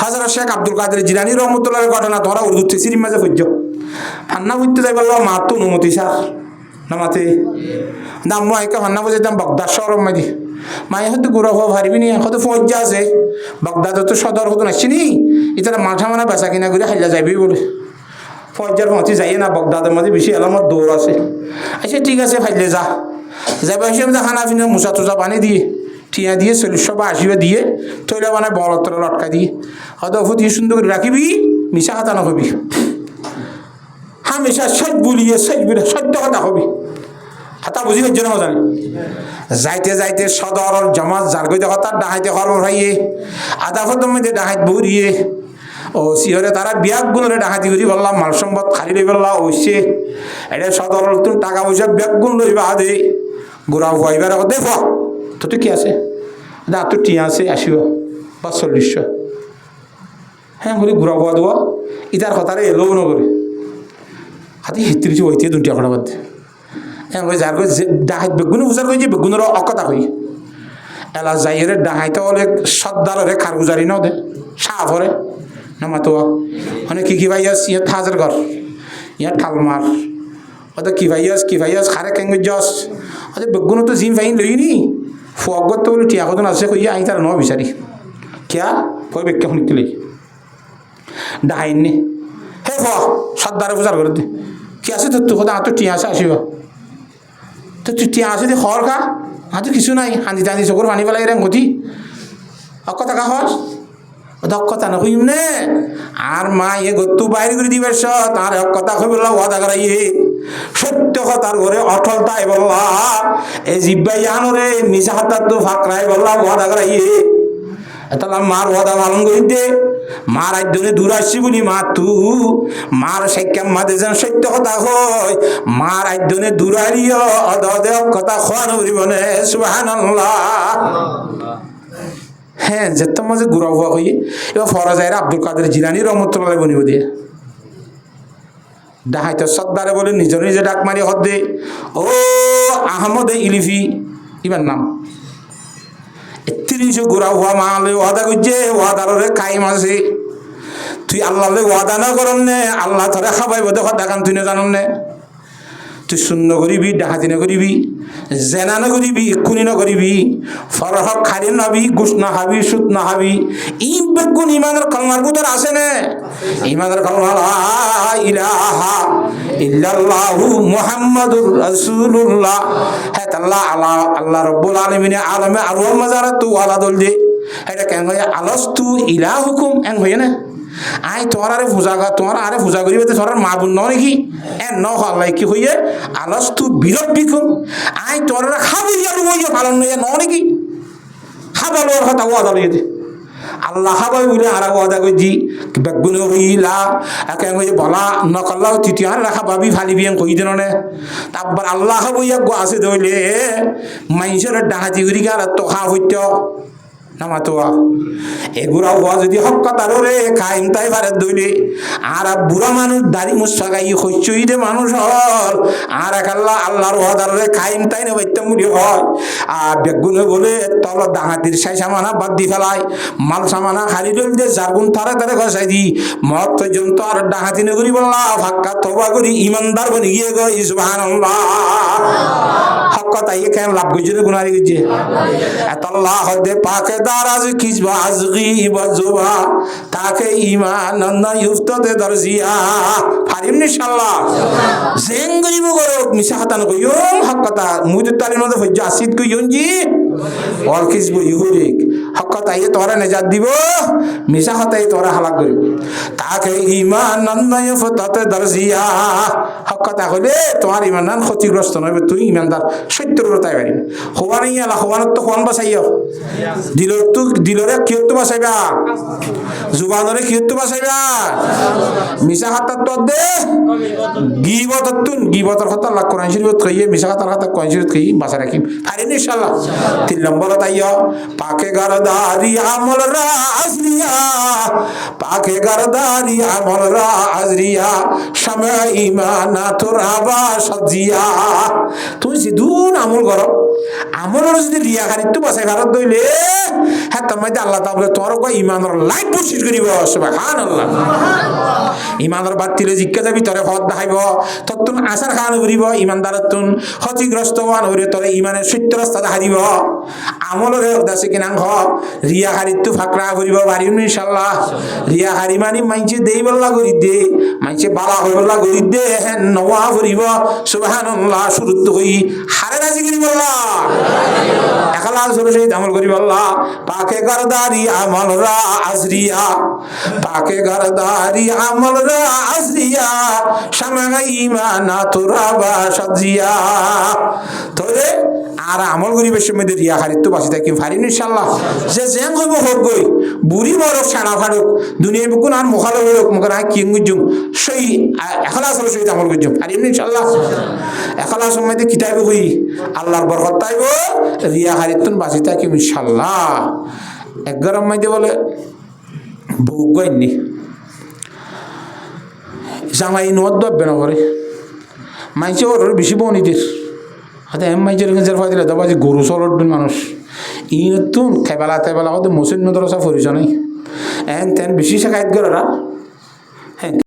হযরত শেখ আব্দুল কাদের জিলানী রহমাতুল্লাহর ঘটনা তোরা উর্দু তফসিরের মাঝে খুঁজছ ফান্না বুঝতে যাইবা মাতো অনুমতি স্যার নামাতে দাম মাইকা ফান্না বুঝে দাম বাগদাদ শহরের মাঝে মায়ে হয়তো গুড়া হওয়া পারবি নি হয়তো ফৌজা আছে বাগদাদ তো সদর হতো আসছি নি এটা মাঠা মানা বেচা কিনা করে হাইলা যাবি বলে ফৌজার পৌঁছে যাইয়ে না বাগদাদের মাঝে বেশি এলামত দৌড় আছে আচ্ছা ঠিক আছে ফাইলে যা যাবে হিসেবে যা খানা পিনা মুসা টুসা পানি দিয়ে টিয়া দিয়ে 40 বা 80 দিয়ে তৈলা বানায় বলতর লটকা দিয়ে হয়তো ওপর দিয়ে সুন্দর করে রাখিবি মিশা কথা না হবি হামেশা সজ বলিয়ে সজ বলে সত্য কথা হবি হাতা বুঝি হচ্ছে না জানি যাইতে যাইতে সদর জমাত জারগইতে হঠাৎ ডাহাইতে হরম ভাইয়ে আধা ফতম মধ্যে ডাহাইত বউরিয়ে ও সিহরে তারা বিয়াক গুণরে ডাহাতি করি বললাম মাল সম্পদ খালি লই বললাম ওইসে এটা সদর তুমি টাকা পয়সা বিয়াক গুণ লইবা দে গোড়া ভাইবার দে ফ তো তুই কি আছে দা তোর টিয়া আছে আসিব বা 40 হ্যাঁ বলি ঘুরা হওয়া দেওয়া ইতার কথারে এলো নগরে হাতি হিত্রিছি ওইতে দুটিয়া খড়া বাদ হ্যাঁ যার ডাহাইত বেগুন বুঝার কইছে বেগুনের অকতা কই এলা যাইরে ডাহাইতে হলে সদ্দারে খারগুজারি ন দে সাফ হরে নামাতো মানে কি ভাইয়াস ইয়ে থাজের ঘর ইয়া ঠালমার ওটা কি ভাইয়াস খারে কেঙ্গে জস ওদের বেগুন তো জিম ফাইন লইনি ফুয়াগত তো বলে টিয়া কত আছে কইয়া আই তার ন বিচারি কিয়া কই বেক্কে শুনিলে ডাহাইনি হে ফ সদ্দারে বুঝার করে দে কি আছে তোর তো কথা তো টিয়া আছে আসিব তো তুই টিয়া আছে দে খর খা তো কিছু নাই হাঁদি টাঁদি চকুর পানি পেলাই রে গতি অকথা কা হস দক্ষতা না কইম নে আর মা এ গত্তু বাইরে করে দিবে তার কথা কই বললা ওয়াদা করাইয়ে সত্য কথার ঘরে অটল তাই বললা এই জিব্বাই জানো রে মিশা হাতার তো ফাঁকরাই বললা ওয়াদা করাইয়ে তাহলে মার ওয়াদা পালন করি দে মার একজনে দূর আসছি বলি মা তু মার সাইকাম মাদে যেন সত্য কথা হয় মার একজনে দূর হারিও অদে কথা খোয়ানো বলিবনে সুবহানাল্লাহ। হ্যাঁ যেত মাঝে ঘুরা হওয়া হই এবার ফরজাইর আব্দুল কাদের জিলানী রহমতুল্লাহ বনিব দিয়ে ডাহাইতে সর্দারে বলে নিজে নিজে ডাক মারি হদ্দে ও আহমদ ইলিফি ইবার নাম ৩০ ঘোরা হওয়া মালে ওয়াদা করছে ওয়াদারে কাইম আছে তুই আল্লাহ ওয়াদা না করন নে আল্লাহ ধরে খাবাই বোধ দেখান তুই না জানন নে তুই শূন্য করিবি ডাহাতি না করিবি জেনা না করিবি এক্ষুনি না করিবি ফরহ খালি নাবি গুস না হাবি সুত না হাবি ই বেগুন ইমানের কলমার ভিতর আছে নে ইমানের কলমা লা ইলাহা ইল্লাল্লাহু মুহাম্মাদুর রাসূলুল্লাহ। হ্যাঁ আল্লাহ আল্লাহ রাব্বুল আলামিন আলমে আরওয়াহ মাজারাতু ওয়ালা দল দে এটা কেন হয় আলাস্তু ইলাহুকুম এন হয় না আই তোমার আরে পূজা করিবে তোমার মা বোন ন নাকি এ ন হল্লাই কি হইয়ে আলস্তু বিরত বিকুম আই তোমার খাবি যাবো হইয়ে পালন নইয়ে ন নাকি খাবার ওর কথা ওয়াদা লইয়ে আল্লাহ খাবাই বলে আর ওয়াদা করছি বেগুন হইলা একে হয়ে বলা নকল্লাহ তৃতীয় রাখা ভাবি ফালিবি কই দিন নে তারপর আল্লাহ বইয়া গো আছে ধরলে মাইসের ডাহাতি করি আর তো খা হইত নামাতোয়া এগুলা হওয়া যদি হক কথার রে খাইম তাই পারে দইলে আর বুড়া মানুষ দাড়ি মুসা গাই হইচই দে মানুষ হল আর এক আল্লাহর ওয়াদার রে খাইম তাই না বাইতে মুড়ি হয় আর বেগুনে বলে তল ডাঙাতির সাই সামানা বাদ দি ফেলায় মাল সামানা খালি দল যে জারগুন তারে তারে খসাই দি মত পর্যন্ত আর ডাঙাতি নগরি বললা ফাক্কা তবা করি ইমানদার বনি গিয়ে গো সুবহানাল্লাহ। হক কথা ইয়ে কেন লাভ করছে গুনারি করছে এত আল্লাহ হদে পাকে দারাজ কিসবা আজগি বাজুবা তাকে ঈমান না ইফততে দরজিয়া ফারিম ইনশাআল্লাহ জেন গরিব গরো মিশা হাতান কইও হক কথা মুদ তালির মধ্যে হজ্জা আসিদ কইন জি ওয়াল কিসবু ইহুরিক হক কথা ইয়ে তোরা নেজাত দিব মিশা হাতাই তোরা হালাক করিব তাকে ঈমান না ইফততে দরজিয়া হক কথা হলে তোমার ঈমান ক্ষতিগ্রস্ত নবে তুই ঈমানদার সত্যরতায় পারি হওয়া নাই আলা হওয়ানত তো কোন বাসাইও দিলরে কিয়ত বাসাইবা জুবানরে কিয়ত বাসাইবা মিশা হাতার তো দে গিবতর হতা লাখ কোরআন শরীফত কইয়ে মিশা হাতার হাতা কোরআন শরীফত কই বাসা রাখিম পারেন ইনশাআল্লাহ। 3 নম্বর তাইয়া পাকে গরদারি আমল রা আজরিয়া পাকে গরদারি আমল রা আজরিয়া শামা ঈমান তুরাবা সাজিয়া তুই সিদুন আমল করো আমলের যদি রিয়া খারিত বাসাই ভারত দইলে হ্যাঁ তোমায় আল্লাহ তাআলা তোর কো ঈমানের লাইট বর্ষিত করিব সুবহানাল্লাহ। ঈমানের বাতিলে জিজ্ঞা যাবি তোরে ফত দেখাইব ততুন আসার খান করিব ঈমানদারতুন ক্ষতিগ্রস্ত হওয়ান হইরে তোরে ঈমানের সত্য রাস্তা দেখাইব আমলের দাসে কিনাং হ রিয়া খারিত ফাকরা করিব পারিম ইনশাআল্লাহ। রিয়া হারি মানি মাইছে দেই বল্লা করি দে মাইছে বালা হই বল্লা করি দে হ্যাঁ নওয়া করিব সুবহানাল্লাহ। শুরুত হই হারে রাজি করিব আল্লাহ এখলাস হলো সেই আমল করিব আল্লাহ। পাকে গরদারি আমল রা আজরিয়া পাকে গরদারি আমল রা আজরিয়া শামা ঈমান তুরাবা সাজিয়া তোরে আর আমল করিবে সময় রিয়া হারিত বাসি থাকি ফারিন ইনশাআল্লাহ। যে জেন হইব হোক গই বুড়ি বড় সানা ফাড়ুক দুনিয়া বুকুন আর মুখালো হোক মুখান কি গুজুম সেই এখলাস হলো সেই আমল গুজুম ফারিন ইনশাআল্লাহ। এখলাস সময় কিতাব হই আল্লাহর বরকত তাইব রিয়া হারিতুন বাসি থাকি ইনশাআল্লাহ। 11 মাইতে বলে বউ গইনি জামাই নদ দবে না করে মাইছে ওর বেশি বনিদের হাতে মাইজের গেঞ্জের ফাইদিলে দাবা যে গরু চলট মানুষ ইনতুন খেবেলা তেবেলা হতে মুসলিম মাদ্রাসা পরিচয় নাই এন তেন বেশি শেখায়ত করে